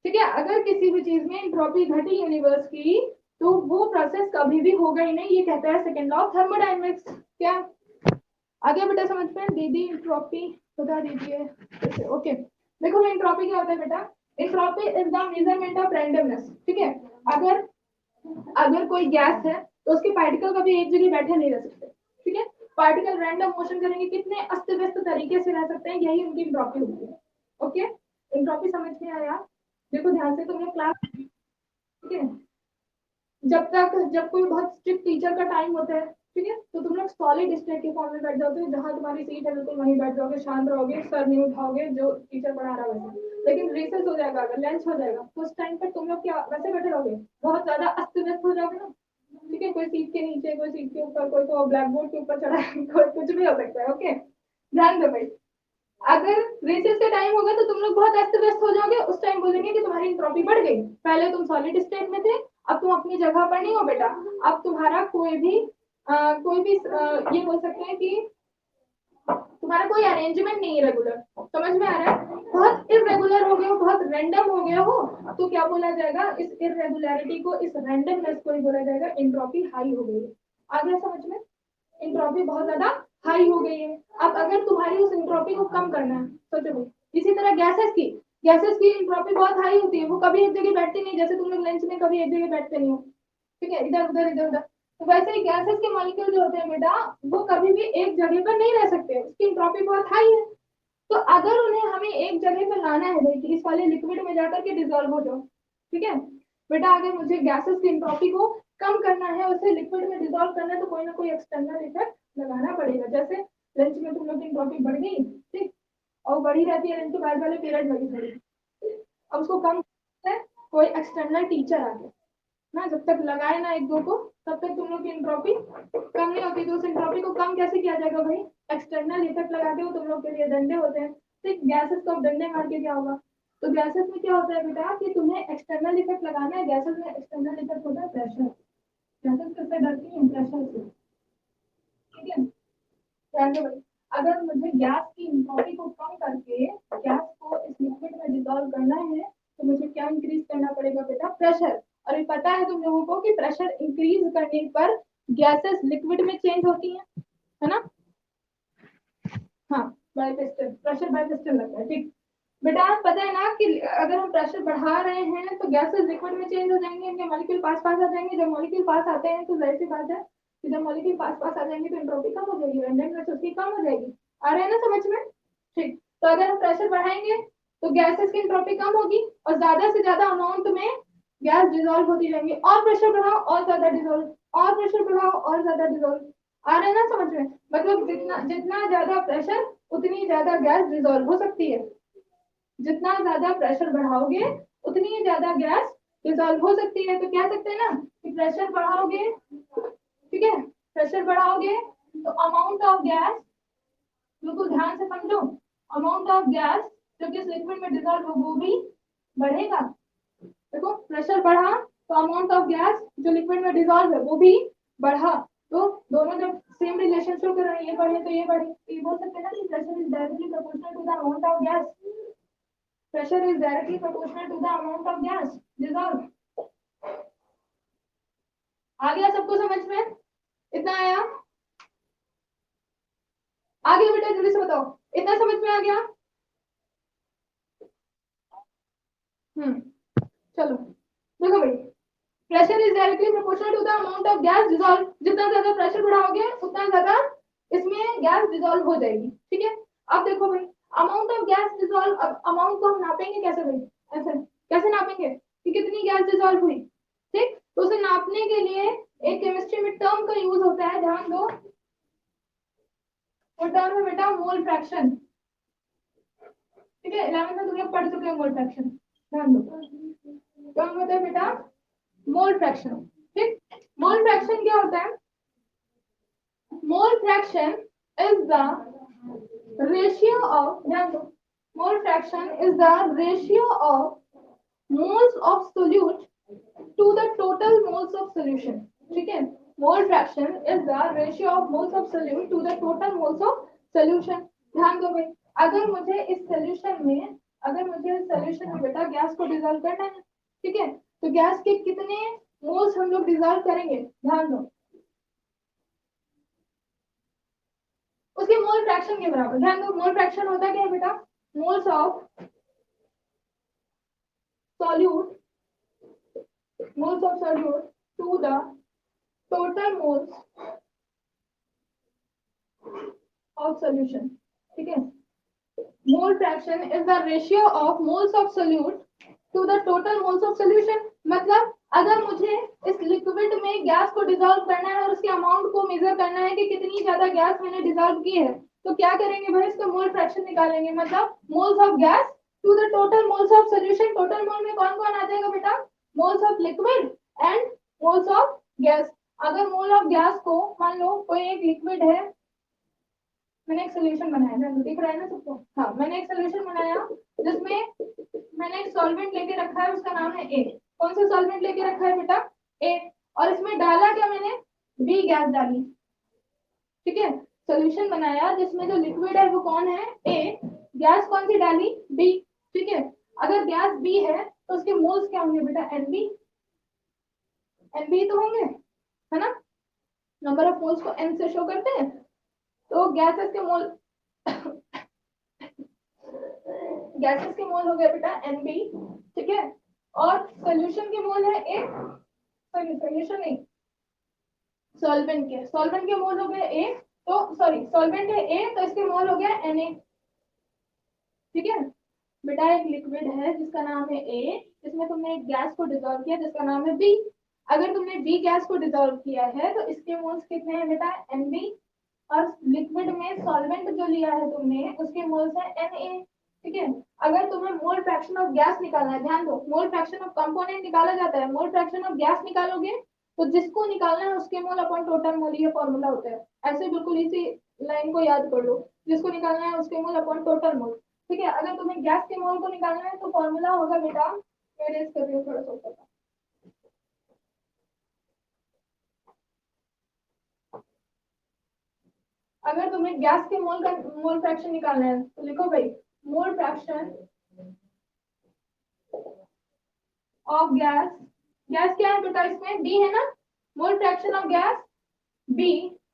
ठीक है। अगर किसी भी चीज में एंट्रोपी घटी यूनिवर्स की, तो वो प्रोसेस कभी भी होगा ही नहीं, ये कहता है सेकंड लॉ ऑफ थर्मोडायनेमिक्स। क्या आगे बेटा समझ में? दीदी एंट्रोपी बता दीजिए। ओके, देखो एंट्रोपी क्या होता है बेटा, entropy is the measurement of randomness, ठीक है। अगर अगर कोई गैस है तो उसके पार्टिकल कभी एक जगह बैठे नहीं रह सकते, ठीक है। पार्टिकल रैंडम मोशन करेंगे, कितने अस्त व्यस्त तरीके से रह सकते हैं, यही उनकी एंट्रोपी होती है। ओके, एंट्रोपी समझ में आया? देखो ध्यान से, तुमने क्लास, ठीक है, जब कोई बहुत स्ट्रिक्ट टीचर का टाइम होता है, ठीक है, तो तुम लोग सॉलिड स्टेट के फॉर्म में बैठ जाओगे, जहां तुम्हारी सीट है बिल्कुल वहीं बैठ जाओगे, शांत रहोगे, सर नहीं उठाओगे, जो टीचर पढ़ा रहा है वैसे। लेकिन रिसेस हो जाएगा, अगर लंच हो जाएगा, तो उस टाइम पर तुम लोग क्या वैसे बैठे रहोगे, बहुत ज्यादा अस्त व्यस्त हो जाओगे ना, ठीक है। कोई सीट के नीचे, कोई सीट के ऊपर, कोई तो ब्लैक बोर्ड के ऊपर चढ़ा है, कोई कुछ भी हो सकता है। ओके, ध्यान दो भाई। अगर रेसेस का टाइम होगा तो तुम लोग बहुत अस्त व्यस्त हो जाओगे, उस टाइम बोलेंगे कि तुम्हारी एंट्रोपी बढ़ गई। पहले तुम सॉलिड स्टेट में थे, अब तुम अपनी जगह पर नहीं हो बेटा। अब तुम्हारा ये बोल सकते हैं कि तुम्हारा कोई अरेंजमेंट नहीं है रेगुलर। समझ में आ रहा है? बहुत इरेगुलर हो गए हो, बहुत रैंडम हो गया हो, तो क्या बोला जाएगा, इस इरेगुलरिटी को, इस रैंडमनेस को ही बोला जाएगा एंट्रोपी हाई हो गई है। आ गया समझ में? एंट्रोपी बहुत ज्यादा हाई हो गई है। अब अगर तुम्हारी उस एंट्रोपी को कम करना है, सोचो भाई, इसी तरह गैसेस की एंट्रोपी बहुत हाई होती है, वो कभी एक जगह बैठती नहीं, जैसे तुम लोग लंच में कभी एक जगह बैठते नहीं हो, ठीक है, इधर उधर इधर उधर। तो वैसे ही गैसेस के मॉलिक्यूल जो होते हैं बेटा, वो कभी भी एक जगह पर नहीं रह सकते, उसकी एंट्रोपी बहुत हाई है। तो अगर उन्हें हमें एक जगह पर लाना है भाई, कि इस वाले लिक्विड में जाकर के डिजोल्व हो जाओ, ठीक है बेटा, अगर मुझे गैसेस की एंट्रोपी को कम करना है, उसे लिक्विड में डिजोल्व करना है, तो कोई ना कोई एक्सटर्नल इफेक्ट लगाना पड़ेगा। जैसे लंच में तुम लोग की एंट्रोपी बढ़ गई, ठीक, और बढ़ी रहती है लंच के बाद वाले पीरियड में भी बढ़ी, अब उसको कम करना है, कोई एक्सटर्नल टीचर आ गया ना, जब तक लगाए ना एक दो को, तब तक तुम लोग की एंट्रोपी कम नहीं होती। तो उस एंट्रोपी को कम कैसे किया जाएगा भाई? एक्सटर्नल इफेक्ट लगा के, वो तुम लोग के लिए डंडे होते हैं, ठीक, गैसेस को डंडे मार के क्या होगा? तो गैसेस में क्या होता है बेटा, कि तुम्हें एक्सटर्नल इफेक्ट लगाना है। गैसेस में एक्सटर्नल इफेक्ट होता है प्रेशर। गैसेस किससे डरती है? प्रेशर से, ठीक है। ध्यान दो भाई, अगर मुझे गैस की एंट्रोपी को कम करके गैस को इस लिक्विड में डिसॉल्व करना है, तो मुझे क्या इंक्रीज करना पड़ेगा बेटा? प्रेशर। और ये पता है तुम लोगों को कि प्रेशर इंक्रीज करने पर गैसेस लिक्विड में चेंज होती है ना? हाँ, by piston, pressure by piston लगता है, ठीक। बेटा पता है ना कि अगर हम प्रेशर बढ़ा रहे हैं तो गैसेस लिक्विड में चेंज हो जाएंगे, इनके मॉलिक्यूल पास पास आ जाएंगे। जब मॉलिक्यूल पास आते हैं तो जाहिर सी बात है कि जब मॉलिक्यूल पास पास आ जाएंगे तो एंट्रोपी कम हो जाएगी, रैंडमनेस उसकी कम हो जाएगी। आ रहा है ना समझ में? ठीक, तो अगर हम प्रेशर बढ़ाएंगे तो गैसेस की एंट्रोपी कम होगी, और ज्यादा से ज्यादा अमाउंट में गैस डिजोल्व होती जाएंगी। और प्रेशर बढ़ाओ और ज्यादा डिजोल्व, और प्रेशर बढ़ाओ और ज्यादा डिजोल्व। आ रहा है ना समझ में? मतलब जितना जितना ज्यादा प्रेशर, उतनी ज्यादा गैस डिजोल्व हो सकती है। जितना ज्यादा प्रेशर बढ़ाओगे, उतनी ज्यादा गैस डिजोल्व हो सकती है। तो कह सकते हैं ना कि प्रेशर बढ़ाओगे, ठीक है, प्रेशर बढ़ाओगे तो अमाउंट ऑफ गैस, बिल्कुल ध्यान से समझो, अमाउंट ऑफ गैस जो कि लिक्विड में डिजोल्व हो वो भी बढ़ेगा। देखो प्रेशर बढ़ा तो अमाउंट ऑफ गैस जो लिक्विड में डिजोल्व है वो भी बढ़ा। तो दोनों जब सेम रिलेशन शो कर रहे हैं, ये बढ़े तो ये बढ़े, तो ये बोल सकते हैं ना कि pressure is directly proportional to the amount of gas. pressure is directly proportional to the amount of gas dissolved. आ गया सबको समझ में? इतना आया? आ गया बेटा, जल्दी से बताओ, इतना समझ में आ गया? चलो देखो भाई, pressure is directly proportional to the amount of gas dissolve. जितना ज्यादा प्रेशर बढ़ाओगे उतना ज्यादा इसमें गैस डिसॉल्व हो जाएगी, ठीक है। अब देखो भाई, अमाउंट ऑफ गैस डिसॉल्व, अब अमाउंट को हम नापेंगे कैसे भाई? ऐसे कैसे नापेंगे कि कितनी गैस डिसॉल्व हुई, ठीक। तो उसे नापने के लिए एक केमिस्ट्री में टर्म का यूज होता है, ध्यान दो। वो टर्म है बेटा मोल फ्रैक्शन, ठीक है। 11th में तुम लोग पढ़ चुके हो मोल फ्रैक्शन, ध्यान दो। टर्म होता है बेटा मोल फ्रैक्शन, ठीक। मोल फ्रैक्शन क्या होता है? Mole fraction is the ratio of, ध्यान दो, mole fraction is the ratio of moles of solute to the total moles of solution, ठीक है। Mole fraction is the ratio of moles of solute to the total moles of solution. ध्यान दो भाई, अगर मुझे इस सोल्यूशन में, बेटा गैस को डिजोल्व करना है, ठीक है, तो गैस के कितने मोल्स हम लोग डिजोल्व करेंगे? ध्यान दो, उसके मोल फ्रैक्शन के बराबर। ध्यान दो, मोल फ्रैक्शन होता क्या है बेटा? Moles of solute, to the total moles of solution, ठीक है। Mole fraction is the ratio of moles of solute to the total moles of solution. मतलब अगर मुझे इस लिक्विड में गैस को डिसॉल्व करना है और उसके अमाउंट को मेजर करना है कि कितनी ज्यादा गैस मैंने डिसॉल्व की है, तो क्या करेंगे भाई? इसका मोल फ्रैक्शन निकालेंगे, मतलब moles of gas to the total moles of solution. Total mole में कौन कौन आ जाएगा बेटा? Moles of liquid and moles of gas. अगर मोल ऑफ गैस को, मान लो कोई एक लिक्विड है, मैंने एक सोल्यूशन बनाया था, दिख रहा है ना सबको? हाँ, मैंने एक सोल्यूशन बनाया जिसमें मैंने एक सॉल्वेंट लेके रखा है, उसका नाम है ए। कौन सा सॉल्वेंट लेके रखा है बेटा? ए। और इसमें डाला क्या मैंने? बी गैस डाली, ठीक है। सोल्यूशन बनाया जिसमें जो लिक्विड है वो कौन है? ए। गैस कौन सी डाली? बी, ठीक है। अगर गैस बी है तो उसके मोल्स क्या होंगे बेटा? एनबी। एनबी तो होंगे, है ना? नंबर ऑफ मोल्स को एन से शो करते हैं, तो गैसेस के मोल गैसेस के मोल हो गया बेटा एनबी, ठीक है। और सोल्यूशन के मोल है ए, सॉरी सोल्यूशन नहीं, सॉल्वेंट के मोल हो गए ए, तो सॉरी सॉल्वेंट है ए, तो इसके मोल हो गया Na, ठीक है। बेटा एक लिक्विड है जिसका नाम है ए, इसमें तुमने एक गैस को डिसॉल्व किया जिसका नाम है बी। अगर तुमने बी गैस को डिसॉल्व किया है तो इसके मोल्स कितने हैं बेटा? Nb। और लिक्विड में सॉल्वेंट जो लिया है तुमने उसके मोल्स है Na, ठीक है। अगर तुम्हें मोल फ्रैक्शन ऑफ गैस निकालना है, ध्यान दो, मोल फ्रैक्शन ऑफ कंपोनेंट निकाला जाता है, मोल फ्रैक्शन ऑफ गैस निकालोगे तो जिसको निकालना है उसके मोल अपॉन टोटल मोल, ये फॉर्मूला होता है। ऐसे बिल्कुल इसी लाइन को याद कर लो, जिसको निकालना है उसके मोल अपॉन टोटल मोल, ठीक है। अगर तुम्हें गैस के मोल को निकालना है तो फॉर्मूला होगा बेटा, मैं रेस कर रही हूँ थोड़ा सा ऊपर का। अगर तुम्हें गैस के मोल का मोल फ्रैक्शन निकालना है तो लिखो भाई, mole fraction of gas, gas क्या है बेटा? इसमें बी है ना, mole fraction of gas B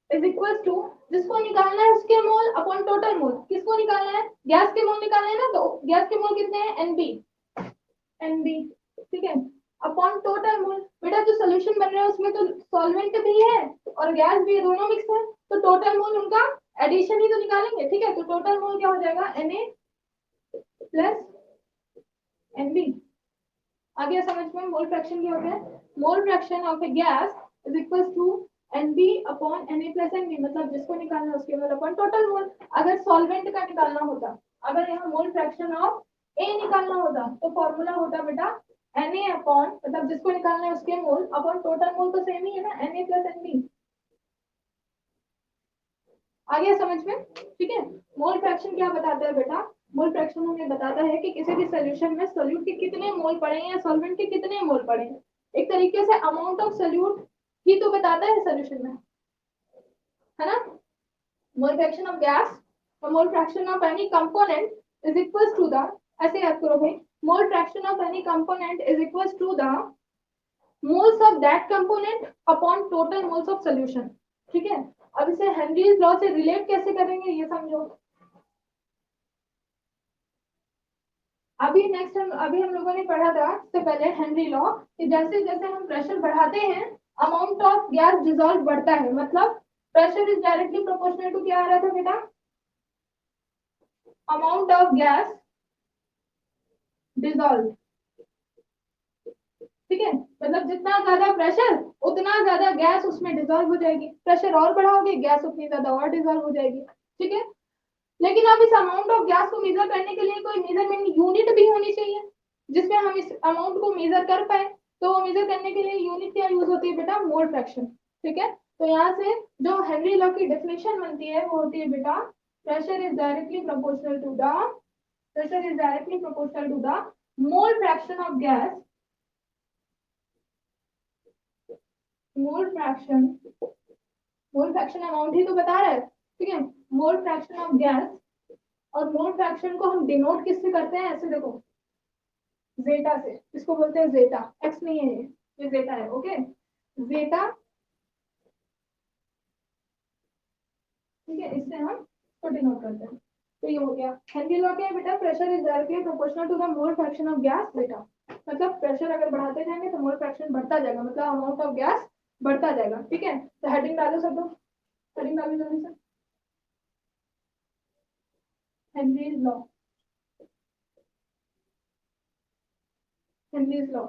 is equal to, जिसको निकालना है उसके मोल अपॉन टोटल मोल। किसको निकालना है? गैस के मोल निकालना है ना, तो गैस के मोल कितने हैं? एनबी, एनबी, ठीक है, अपॉन टोटल मोल। बेटा जो सोल्यूशन बन रहा है उसमें तो सॉल्वेंट भी है और गैस भी है, दोनों मिक्स है, तो टोटल मोल उनका एडिशन ही तो निकालेंगे, ठीक है। तो टोटल मोल क्या हो जाएगा? Na plus Nb। आ गया समझ में? मोल फ्रैक्शन क्या होता है? Mole fraction of A gas is equal to Nb upon Na plus Nb, मतलब जिसको निकालना है उसके मोल अपॉन टोटल मोल। अगर सॉल्वेंट का निकालना होता, अगर यहाँ मोल फ्रैक्शन ऑफ ए निकालना होता तो फॉर्मूला होता बेटा Na अपॉन, मतलब जिसको निकालना है उसके मोल अपॉन टोटल मोल, तो सेम ही है ना, Na प्लस Nb। आ गया समझ में? ठीक है। मोल फ्रैक्शन क्या बताता है बेटा? मोल फ्रैक्शन हमें बताता है कि किसी भी सोल्यूशन में सोल्यूट के कितने मोल पड़े हैं या सॉल्वेंट के कितने मोल पड़े हैं। एक तरीके से अमाउंट ऑफ सोल्यूट ही तो बताता है सोल्यूशन में, है ना। मोल फ्रैक्शन ऑफ गैस और mole fraction of any component is equal to the ऐसे याद करो भाई, mole fraction of any component is equal to the moles of that component upon total moles of solution. ठीक है, अब इसे Henry's law से रिलेट कैसे करेंगे ये समझो। अभी हम लोगों ने पढ़ा था इससे पहले हेनरी लॉ कि जैसे जैसे हम प्रेशर बढ़ाते हैं अमाउंट ऑफ गैस डिजॉल्व बढ़ता है, मतलब pressure is directly proportional to क्या आ रहा था बेटा, अमाउंट ऑफ गैस डिजॉल्व। ठीक है, मतलब जितना ज्यादा प्रेशर उतना ज्यादा गैस उसमें डिजॉल्व हो जाएगी, प्रेशर और बढ़ाओगे गैस उतनी ज्यादा और डिजॉल्व हो जाएगी। ठीक है, लेकिन अब इस अमाउंट ऑफ गैस को मेजर करने के लिए कोई मेजरमेंट यूनिट भी होनी चाहिए जिसमें हम इस अमाउंट को मेजर कर पाए। तो वो मेजर करने के लिए यूनिट क्या यूज होती है बेटा, मोल फ्रैक्शन। ठीक है, तो यहाँ से जो हेनरी लॉ की डेफिनेशन बनती है वो होती है बेटा, pressure is directly proportional to the pressure is directly proportional to the mole fraction of gas, mole fraction, mole fraction amount ही तो बता रहा है। ठीक है, मोल फ्रैक्शन ऑफ गैस, और मोल फ्रैक्शन को हम डिनोट किससे करते हैं, ऐसे देखो, जेटा से। इसको बोलते हैं जेटा, एक्स नहीं है ये जेटा है। ओके, जेटा। ठीक है, इससे हम इसको डिनोट करते हैं। तो ये हो गया हेनरी लॉ क्या है बेटा, pressure is directly proportional to the mole fraction of gas बेटा। मतलब प्रेशर अगर बढ़ाते जाएंगे तो मोल फ्रैक्शन बढ़ता जाएगा, मतलब अमाउंट ऑफ गैस बढ़ता जाएगा। ठीक है, तो हेडिंग डालो सब लोग, हेडिंग डालो जल्दी से, Henry's law, Henry's law.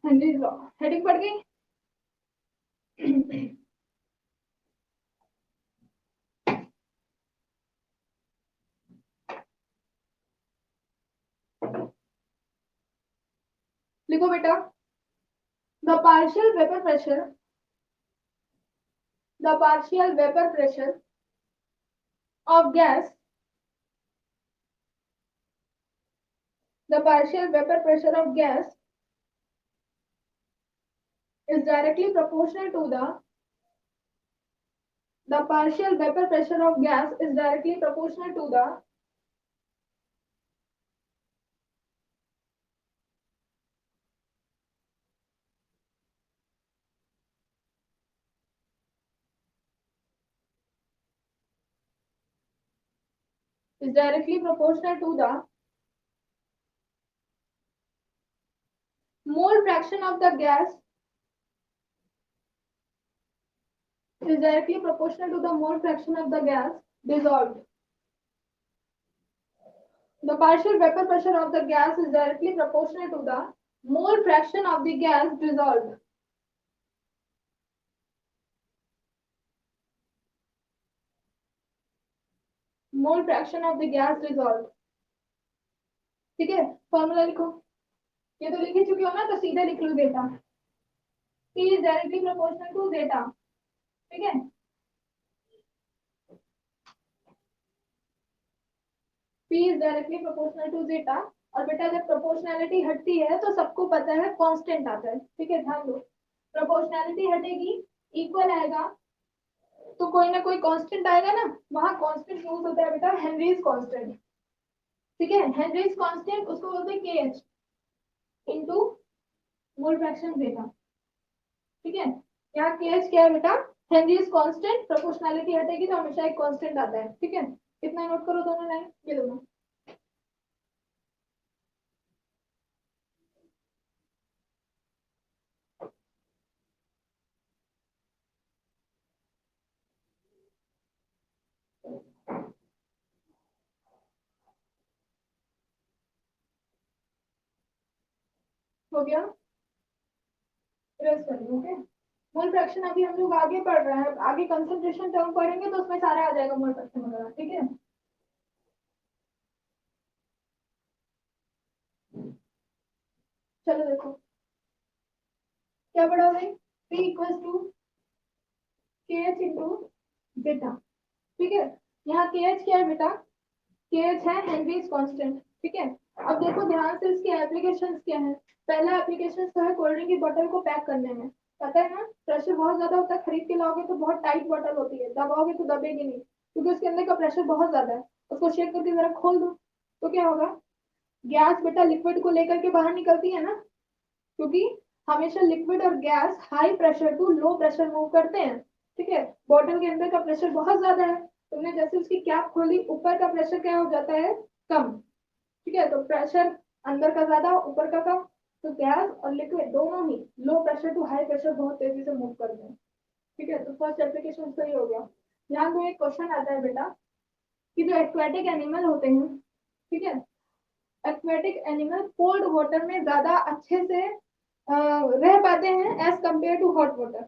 Henry's law, heading पढ़ गई। लिखो बेटा, the partial vapour pressure, the partial vapor pressure of gas, the partial vapor pressure of gas is directly proportional to the partial vapor pressure of gas is directly proportional to the is directly proportional to the mole fraction of the gas is directly proportional to the mole fraction of the gas dissolved. The partial vapor pressure of the gas is directly proportional to the mole fraction of the gas dissolved. Mole fraction of the gas dissolved. ठीक है, formula लिखो। ये तो लिख ही चुके हो ना, तो सीधे लिख लो बेटा, P is directly proportional to zeta। ठीक है, P is directly proportional to zeta। और बेटा जब प्रोपोर्शनैलिटी हटती है तो सबको पता है कांस्टेंट आता है। ठीक है, ध्यान दो, प्रोपोर्शनैलिटी हटेगी, इक्वल आएगा, तो कोई ना कोई कांस्टेंट आएगा ना, वहां कांस्टेंट यूज होता है बेटा हेनरीज कांस्टेंट। ठीक है, हेनरीज कांस्टेंट उसको बोलते हैं के एच इंटू मोल फ्रैक्शन जेटा। ठीक है, यहाँ के एच क्या है बेटा, हेनरीज कांस्टेंट, प्रोपोर्शनैलिटी हटेगी तो हमेशा एक कांस्टेंट आता है। ठीक है, इतना नोट करो दोनों लाइन, ये दोनों। हो गया, रेस्ट कर लो। ओके, मोल फ्रैक्शन अभी हम लोग आगे पढ़ रहे हैं, आगे कंसंट्रेशन टर्म पढ़ेंगे तो उसमें सारा आ जाएगा मोल फ्रैक्शन वगैरह। ठीक है, चलो देखो क्या पढ़ा भाई, P इक्वल्स टू के एच इंटू जेटा। ठीक है, यहाँ के एच क्या है बेटा, KH है हेनरीज कांस्टेंट, ठीक है। अब देखो ध्यान से इसके एप्लीकेशंस क्या है। पहला एप्लीकेशन तो है कोल्ड ड्रिंक की बोतल को पैक करने में, पता है ना, प्रेशर बहुत ज्यादा होता है, खरीद के लाओगे तो बहुत टाइट बोतल होती है, दबाओगे तो दबेगी नहीं क्योंकि उसके अंदर का प्रेशर बहुत ज्यादा है। उसको शेक करके जरा खोल दो तो क्या होगा, गैस बेटा लिक्विड को लेकर के बाहर निकलती है ना, क्योंकि हमेशा लिक्विड और gas high pressure to low pressure move करते हैं, ठीक है। बॉटल के अंदर का प्रेशर बहुत ज्यादा है, तुमने जैसे उसकी कैप खोली ऊपर का प्रेशर क्या हो जाता है, कम, ठीक है। तो प्रेशर अंदर का ज्यादा ऊपर का कम, तो गैस और लिक्विड दोनों ही low pressure to high pressure बहुत तेजी से मूव करते हैं, ठीक है। तो फर्स्ट एप्लीकेशन सही हो गया। यहाँ तो एक क्वेश्चन आता है बेटा कि जो एक्वेटिक एनिमल होते हैं, ठीक है, एक्वेटिक एनिमल कोल्ड वाटर में ज्यादा अच्छे से रह पाते हैं as compare to hot water.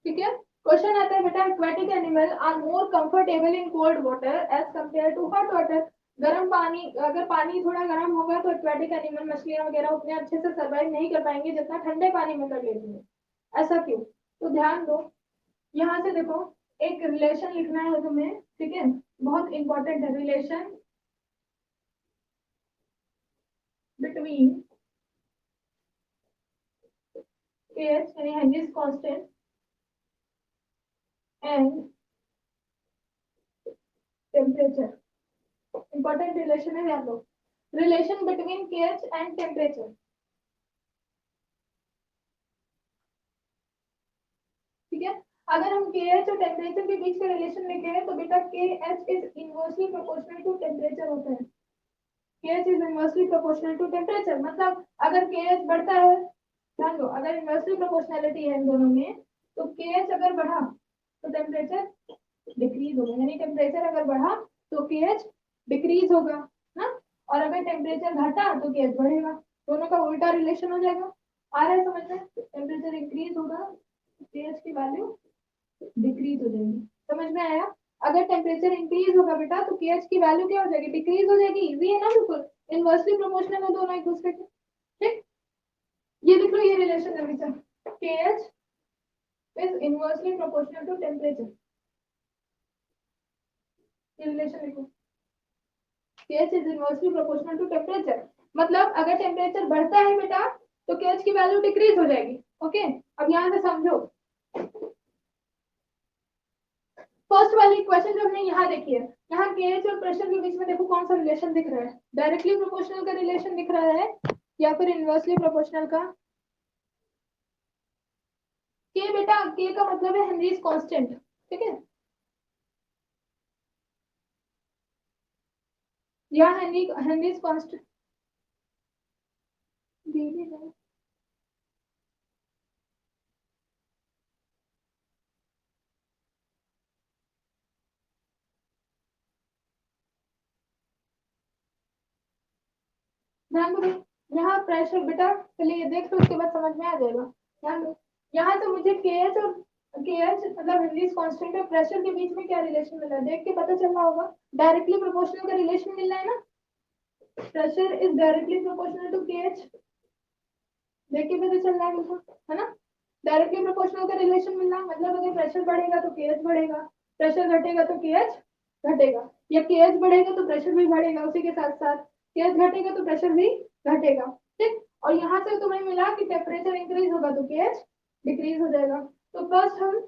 ठीक है, क्वेश्चन आता है बेटा aquatic animal are more comfortable in cold water as compare to hot water. गर्म पानी, अगर पानी थोड़ा गर्म होगा तो एक्वेटिक एनिमल मछलियां वगैरह उतने अच्छे से सर्वाइव नहीं कर पाएंगे जितना ठंडे पानी में कर लेती है। ऐसा क्यों, तो ध्यान दो, यहाँ से देखो, एक रिलेशन लिखना है तुम्हें, ठीक है, बहुत इंपॉर्टेंट है रिलेशन बिटवीन KH यानी Henry's constant and temperature. Important relation है याद लो, relation between KH and temperature, ठीक है। अगर हम KH और टेम्परेचर के बीच का रिलेशन लेके हैं तो बेटा KH is inversely proportional to temperature होता है। KH is inversely proportional to temperature, मतलब अगर KH बढ़ता है, ध्यान दो, अगर इनवर्सली प्रोपोर्शनैलिटी है इन दोनों में तो KH अगर बढ़ा तो टेम्परेचर डिक्रीज होगा, यानी टेम्परेचर अगर बढ़ा तो KH डिक्रीज होगा ना, और अगर टेम्परेचर घटा तो KH बढ़ेगा, दोनों का उल्टा रिलेशन हो जाएगा। आ रहा है समझ में, टेम्परेचर इंक्रीज होगा KH की वैल्यू डिक्रीज हो जाएगी, समझ में आया। अगर टेम्परेचर इंक्रीज होगा बेटा तो KH की वैल्यू क्या हो जाएगी, डिक्रीज हो जाएगी, इजी है ना, बिल्कुल इनवर्सली प्रोपोर्शनल है दोनों एक दूसरे के, ठीक। ये लिख लो, ये रिलेशन है बेटा, KH is inversely proportional to temperature, ये रिलेशन लिखो, KH is inversely proportional to temperature, मतलब अगर टेम्परेचर बढ़ता है बेटा तो KH की वैल्यू डिक्रीज हो जाएगी। ओके, अब यहाँ से समझो, फर्स्ट वाली क्वेश्चन जो हमने यहाँ देखी है, यहाँ KH और प्रेशर के बीच में देखो कौन सा रिलेशन दिख रहा है, डायरेक्टली प्रोपोर्शनल का रिलेशन दिख रहा है या फिर इनवर्सली प्रोपोर्शनल का। के बेटा, के का मतलब है हेनरीज कांस्टेंट, ठीक है, यहाँ हेनरीज कांस्टेंट दीदी है। ध्यान दो, यहाँ प्रेशर बेटा पहले ये देख लो उसके बाद समझ में आ जाएगा। ध्यान दो, यहाँ से मुझे KH और KH मतलब हेनरीज कांस्टेंट और प्रेशर के बीच में क्या रिलेशन मिल रहा है देख के पता चल रहा होगा, डायरेक्टली प्रोपोर्शनल का रिलेशन मिल रहा है ना, pressure is directly proportional to KH, देख के पता चल रहा है बिल्कुल, है ना, डायरेक्टली प्रोपोर्शनल का रिलेशन मिल रहा है, मतलब अगर प्रेशर बढ़ेगा तो KH बढ़ेगा, प्रेशर घटेगा तो KH घटेगा, या KH बढ़ेगा तो प्रेशर भी बढ़ेगा उसी के साथ साथ, KH घटेगा तो प्रेशर भी घटेगा, ठीक। और यहाँ से तुम्हें मिला कि टेम्परेचर इंक्रीज होगा तो KH डिक्रीज हो जाएगा। तो फर्स्ट हम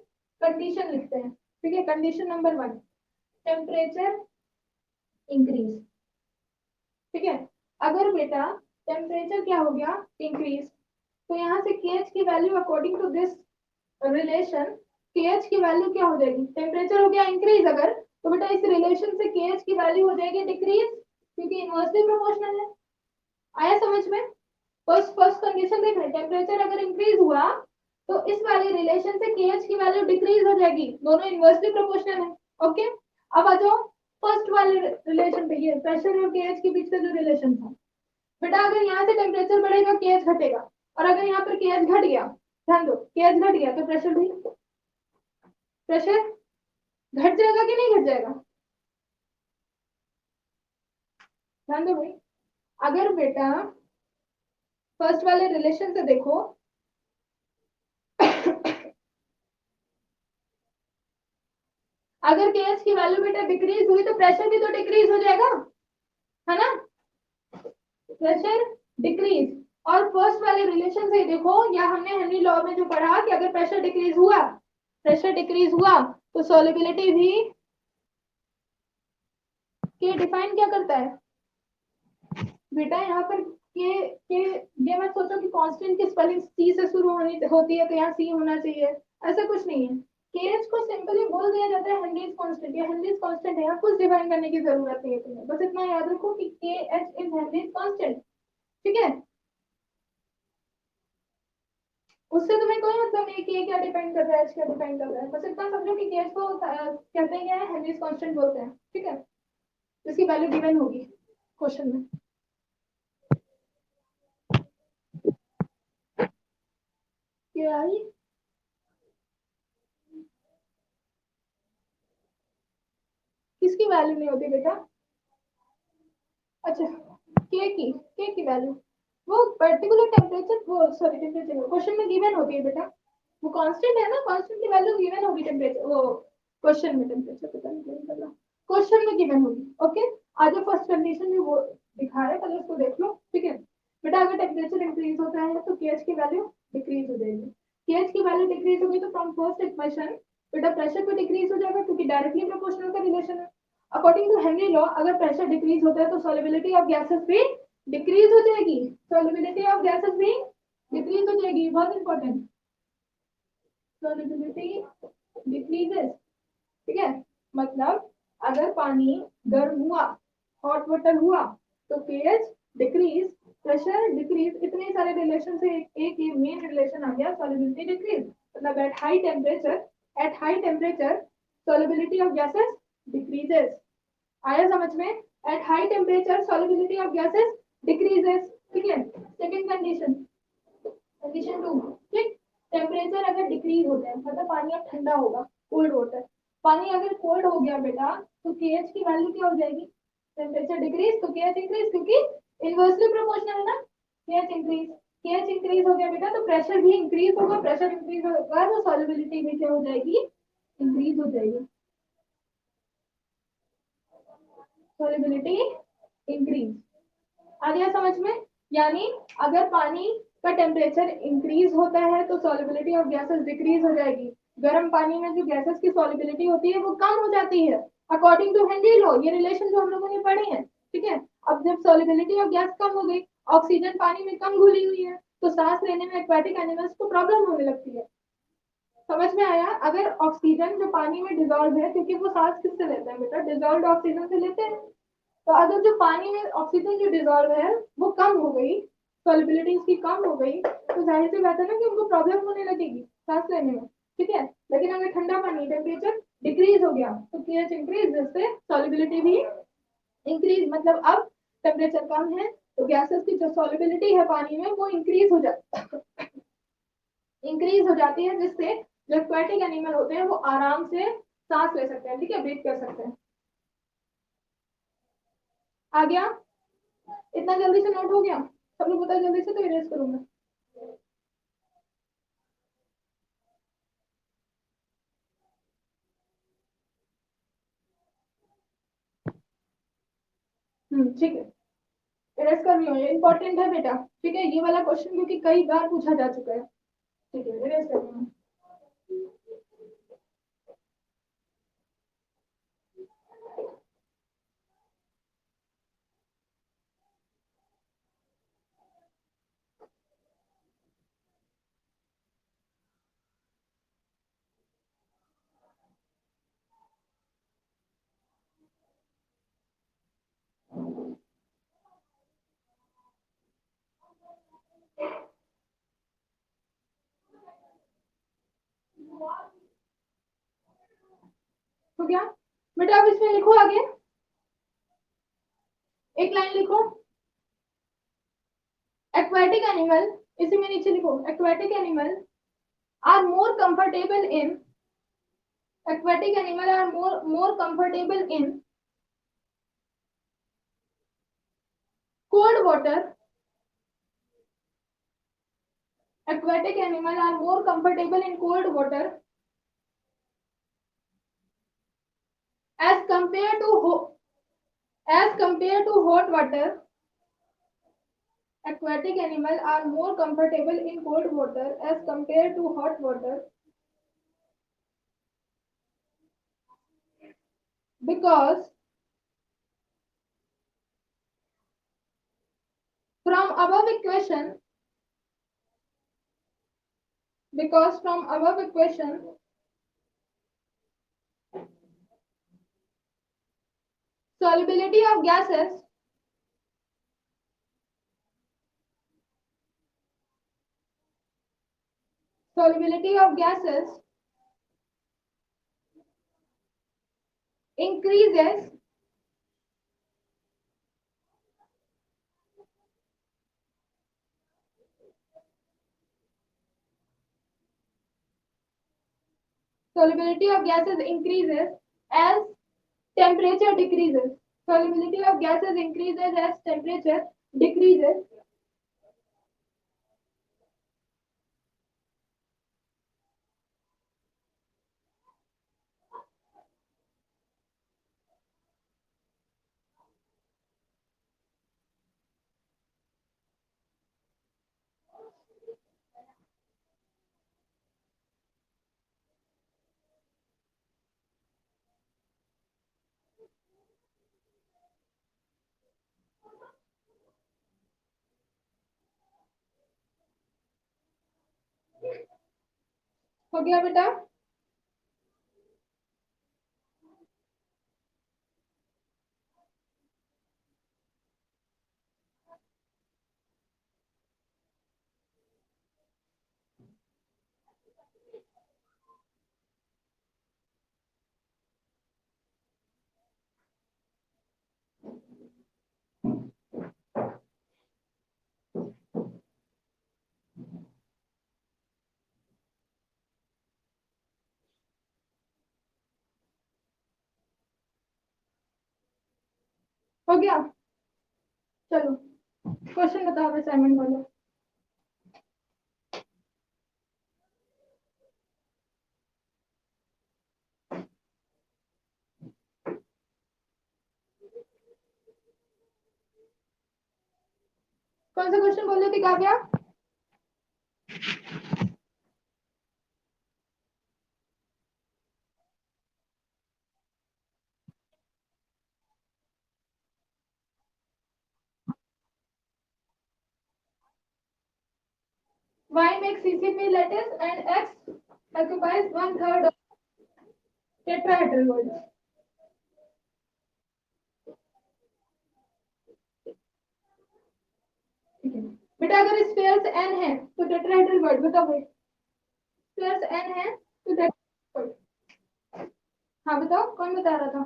कंडीशन लिखते हैं, ठीक है, कंडीशन नंबर 1, टेम्परेचर इंक्रीज, ठीक है। अगर बेटा टेम्परेचर क्या हो गया, इंक्रीज, तो यहाँ से KH की value according to this relation, KH की वैल्यू क्या हो जाएगी, टेम्परेचर हो गया इंक्रीज अगर, तो बेटा इस रिलेशन से KH की वैल्यू हो जाएगी डिक्रीज, क्योंकि इनवर्सली प्रोपोर्शनल है। आया समझ में, फर्स्ट फर्स्ट कंडीशन देख रहे, टेम्परेचर अगर इंक्रीज हुआ तो इस वाले रिलेशन से KH की वैल्यू डिक्रीज हो जाएगी, दोनों इनवर्सली प्रोपोर्शनल है। ओके, अब आ जाओ फर्स्ट वाले रिलेशन पे, ये प्रेशर और KH के बीच का जो रिलेशन था, बेटा अगर यहाँ से टेम्परेचर बढ़ेगा KH घटेगा, और अगर यहाँ पर KH घट गया, ध्यान दो KH घट गया तो प्रेशर भी, प्रेशर घट जाएगा कि नहीं घट जाएगा, ध्यान दो भाई, अगर बेटा फर्स्ट वाले रिलेशन से देखो अगर केएच की वैल्यू बेटा डिक्रीज हुई तो प्रेशर भी तो डिक्रीज हो जाएगा, है ना, प्रेशर डिक्रीज। और फर्स्ट वाले रिलेशन से देखो, या हमने हेनरी लॉ में जो पढ़ा कि अगर प्रेशर डिक्रीज हुआ, प्रेशर डिक्रीज हुआ तो सॉलिबिलिटी भी के डिफाइन क्या करता है बेटा यहाँ पर के ये मत सोचो कि कांस्टेंट की स्पेलिंग सी से शुरू होनी होती है तो यहाँ सी होना चाहिए, ऐसा कुछ नहीं है। केएच को सिंपली बोल दिया जाता है हेनरीज कांस्टेंट या हेनरीज कांस्टेंट है, यहाँ कुछ डिफाइन करने की जरूरत नहीं है तुम्हें, बस इतना याद रखो कि के एच इज हेनरीज कांस्टेंट, ठीक है। उससे तुम्हें कोई मतलब नहीं कि क्या डिपेंड कर रहा है, क्या डिपेंड कर रहा है, बस इतना समझो कि केएच को कहते हैं क्या है, हेनरीज कांस्टेंट बोलते हैं, ठीक है, जिसकी वैल्यू गिवन होगी क्वेश्चन में। क्या आई, किसकी वैल्यू नहीं होती बेटा, अच्छा के की वैल्यू, वो पर्टिकुलर टेम्परेचर, वो सॉरी टेम्परेचर क्वेश्चन में गिवन होती है बेटा, वो कांस्टेंट है ना, कांस्टेंट की वैल्यू गिवन होगी टेम्परेचर, वो क्वेश्चन में टेम्परेचर पता नहीं क्या निकल रहा, क्वेश्चन में गिवन होगी, ओके। आज फर्स्ट कंडीशन में वो दिखा रहे, पहले उसको देख लो, ठीक है बेटा। अगर टेम्परेचर इंक्रीज होता है तो केएच की वैल्यू डिक्रीज हो जाएगी, केएच की वैल्यू डिक्रीज होगी तो फ्रॉम फर्स्ट इक्वेशन बेटा प्रेशर भी डिक्रीज हो जाएगा, क्योंकि डायरेक्टली प्रोपोर्शनल का रिलेशन है। अकॉर्डिंग टू हेनरी लॉ अगर प्रेशर डिक्रीज होता है तो सॉलिबिलिटी ऑफ गैसेस भी डिक्रीज हो जाएगी, सॉलिबिलिटी ऑफ गैसेस भी डिक्रीज हो जाएगी, बहुत इंपॉर्टेंट, सॉलिबिलिटी डिक्रीजेस, ठीक है। मतलब अगर पानी गर्म हुआ, हॉट वाटर हुआ, तो pH डिक्रीज, प्रेशर डिक्रीज, इतने सारे रिलेशन से एक ये मेन रिलेशन आ गया सॉलिबिलिटी डिक्रीज, मतलब at high temperature solubility of gases decreases, आया समझ में, at high temperature solubility of gases decreases, ठीक है। सेकंड कंडीशन, कंडीशन टू, ठीक, टेम्परेचर अगर डिक्रीज हो जाए मतलब पानी अब ठंडा होगा, कोल्ड वाटर, पानी अगर कोल्ड हो गया बेटा तो केएच की वैल्यू क्या हो जाएगी, टेम्परेचर डिक्रीज तो केएच इंक्रीज, क्योंकि इनवर्सली प्रोपोर्शनल है ना, केएच इंक्रीज, केएच इंक्रीज हो गया बेटा तो प्रेशर भी इंक्रीज होगा, प्रेशर इंक्रीज होगा तो सॉलिबिलिटी भी क्या हो जाएगी, इंक्रीज हो जाएगी, सॉलिबिलिटी इंक्रीज, आ गया समझ में। यानी अगर पानी का टेम्परेचर इंक्रीज होता है तो सॉलिबिलिटी ऑफ गैसेस डिक्रीज हो जाएगी, गर्म पानी में जो गैसेस की सॉलिबिलिटी होती है वो कम हो जाती है, अकॉर्डिंग टू हेनरी लॉ, ये रिलेशन जो हम लोगों ने पढ़े हैं, ठीक है। अब जब सॉलिबिलिटी ऑफ गैस कम हो गई, ऑक्सीजन पानी में कम घुली हुई है, तो सांस लेने में एक्वाटिक एनिमल्स को प्रॉब्लम होने लगती है, समझ में आया। अगर ऑक्सीजन जो पानी में डिजोल्व है, क्योंकि वो सांस किससे लेते हैं बेटा, डिजोल्व ऑक्सीजन से लेते हैं, तो अगर जो पानी में ऑक्सीजन जो डिजोल्व है वो कम हो गई, सॉलिबिलिटी उसकी कम हो गई, तो जाहिर सी बात है ना कि उनको प्रॉब्लम होने लगेगी सांस लेने में, ठीक है। लेकिन अगर ठंडा पानी टेम्परेचर डिक्रीज हो गया तो पीएच इंक्रीज, जिससे सॉलिबिलिटी भी इंक्रीज, मतलब अब टेम्परेचर कम है तो गैसेस की जो सॉलिबिलिटी है पानी में वो इंक्रीज हो जाती, इंक्रीज हो जाती है, जिससे जो एक्वाटिक एनिमल होते हैं वो आराम से सांस ले सकते हैं, ठीक है, ब्रीथ कर सकते हैं। आ गया, इतना जल्दी से नोट हो गया, सब लोग बता जल्दी से तो इरेज करूंगा। ठीक है, इरेज कर रही हूँ, ये इंपॉर्टेंट है बेटा, ठीक है, ये वाला क्वेश्चन क्योंकि कई बार पूछा जा चुका है, ठीक है, इरेज कर रही हूँ। हो गया बेटा, अब इसमें लिखो आगे, एक लाइन लिखो, एक्वाटिक एनिमल, इसी में नीचे लिखो, aquatic animal are more comfortable in, aquatic animal are more comfortable in cold water aquatic animals are more comfortable in cold water as compared to hot water. Aquatic animals are more comfortable in cold water as compared to hot water because from above equation because from above equation solubility of gases solubility of gases increases solubility of gases increases as temperature decreases. Solubility of gases increases as temperature decreases. हो गया बेटा? हो गया? चलो question बताओ assignment वाला। कौन सा क्वेश्चन बोल रहे थे Kavya? Y makes CCP lattice and X occupies 1/3 of tetrahedral world. बेटा अगर स्फीयर्स n है तो टेट्राहेड्रल वर्ड बताओ भाई। स्फीयर्स n है तो टेट्राहेड्रल वर्ड। हाँ बताओ कौन बता रहा था?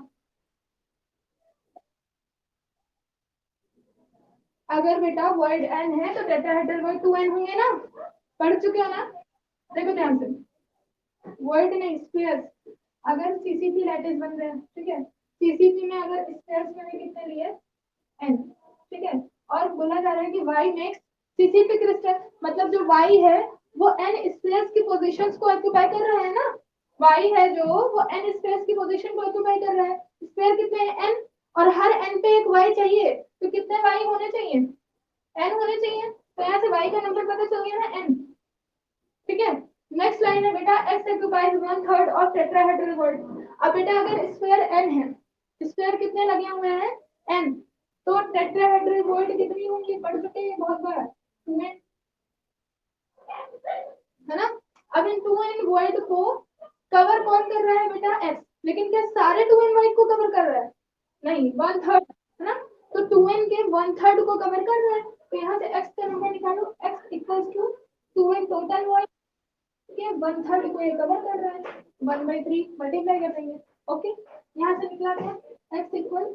अगर बेटा वर्ड n है तो टेट्राहेड्रल वर्ड 2n होंगे ना? पढ़ चुके हो ना? देखो ध्यान से, वर्ड नहीं स्फीयर्स। अगर सीसीपी लैटिस बन रहे हैं, ठीक है, सीसीपी में अगर स्फीयर्स मैंने कितने लिए? n, ठीक है, और बोला जा रहा है कि y नेक्स्ट सीसीपी क्रिस्टल, मतलब जो y है वो n स्फीयर्स की पोजीशंस को ऑक्यूपाई कर रहा है ना। y है जो वो n स्फीयर्स की पोजीशन को ऑक्यूपाई कर रहा है। स्फीयर कितने हैं? n, और हर n पे एक y चाहिए, तो कितने y होने चाहिए? n होने चाहिए। तो यहाँ से y का नंबर पता चल गया ना, n, ठीक है। नेक्स्ट लाइन है बेटा x occupies 1/3 of tetrahedral word. अब बेटा अगर स्फीयर n है, स्फीयर कितने लगे हुए हैं? n, तो टेट्राहेड्रल वर्ड कितनी होंगी? पढ़ चुके हैं बहुत बार, 2n, है ना। अब इन 2n वर्ड को कवर कौन कर रहा है बेटा? x, लेकिन क्या सारे 2n वर्ड को कवर कर रहा है? नहीं, 1/3, है ना। तो 2n के 1/3 को कवर कर रहा है, तो यहाँ से x का नंबर निकालो, x equals to 2n total word के 1/3 को ये कवर कर रहा है, 1/3 मल्टीप्लाई कर देंगे। ओके, यहाँ से निकला गया x इक्वल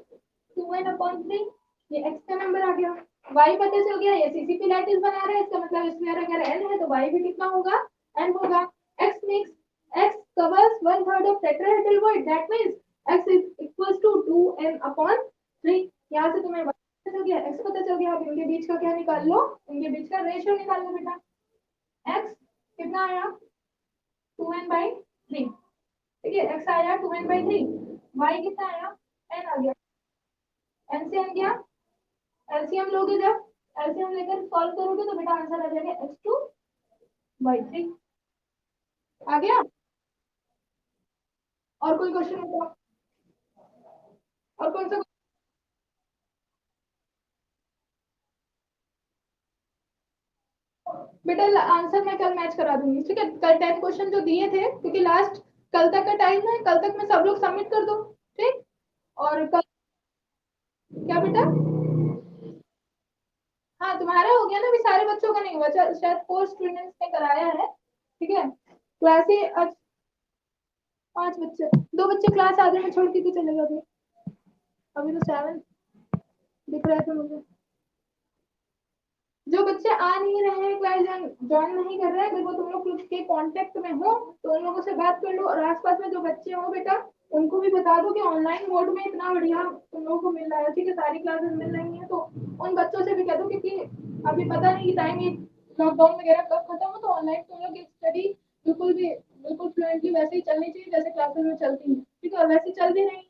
2n/3, ये x का नंबर आ गया। y पता चल गया, ये सीसीपी लैटिस बना रहा है, इसका मतलब स्क्वायर अगर n है तो y भी कितना होगा? n होगा। x makes x covers 1/3 of tetrahedral void, that means x is equals to 2n/3। यहाँ से तुम्हें y पता चल गया, x पता चल गया। अब इनके बीच का क्या निकाल लो? इनके बीच का रेशियो निकाल लो बेटा। x कितना आया 2n/3। ठीक है, x आया 2n/3, y कितना आया n आ गया, n से n गया, एलसीएम लोगे जब एलसीएम लेकर सॉल्व करोगे तो बेटा आंसर आ जाएगा x2/3। आ गया। और कोई क्वेश्चन होगा? और कौन सा? बेटा आंसर मैं कल मैच करा दूंगी, ठीक है, कल 10 क्वेश्चन जो दिए थे, क्योंकि लास्ट कल तक का टाइम है, कल तक में सब लोग सबमिट कर दो। ठीक। और कल क्या बेटा? हाँ तुम्हारा हो गया ना, अभी सारे बच्चों का नहीं हुआ, शायद 4 स्टूडेंट्स ने कराया है। ठीक है, क्लास ही आज 5 बच्चे, 2 बच्चे क्लास आधे में छोड़ के चले गए थे। अभी तो 7 दिख रहे थे मुझे। जो बच्चे आ नहीं रहे हैं, क्लास ज्वाइन नहीं कर रहे हैं, अगर वो तुम लोग के कांटेक्ट में हो तो उन लोगों से बात कर लो, और आसपास में जो बच्चे हो बेटा उनको भी बता दो कि ऑनलाइन मोड में इतना बढ़िया तुम लोगों को मिल रहा है, ठीक है, सारी क्लासेस मिल रही हैं, तो उन बच्चों से भी कह दो, क्योंकि अभी पता नहीं टाइम ये लॉकडाउन वगैरह कब खत्म हो, तो ऑनलाइन तुम लोग की स्टडी बिल्कुल फ्लुएंटली वैसे ही चलनी चाहिए जैसे क्लासेस में चलती है, ठीक है, और वैसे चल भी रही है।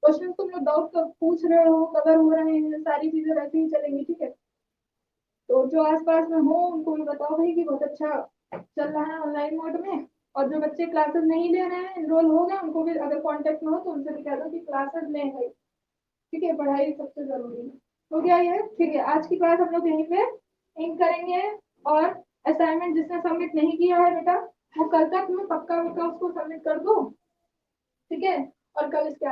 क्वेश्चन तुम लोग डाउट पूछ रहे हो, कवर हो रहे हैं, सारी चीजें वैसे ही चलेंगी, ठीक है। तो जो आसपास में हो उनको भी बताओ भाई कि बहुत अच्छा चल रहा है ऑनलाइन मोड में, और जो बच्चे क्लासेस नहीं ले रहे हैं, एनरोल हो गए, उनको भी अगर कांटेक्ट में हो तो उनसे भी कह दो कि क्लासेस लें भाई, ठीक है, पढ़ाई सबसे जरूरी है। हो गया ये, ठीक है, आज की क्लास हम लोग यहीं पे एंड करेंगे। और असाइनमेंट जिसने सबमिट नहीं किया है बेटा वो कल तक में पक्का उसको सबमिट कर दो, ठीक है, और कल इसके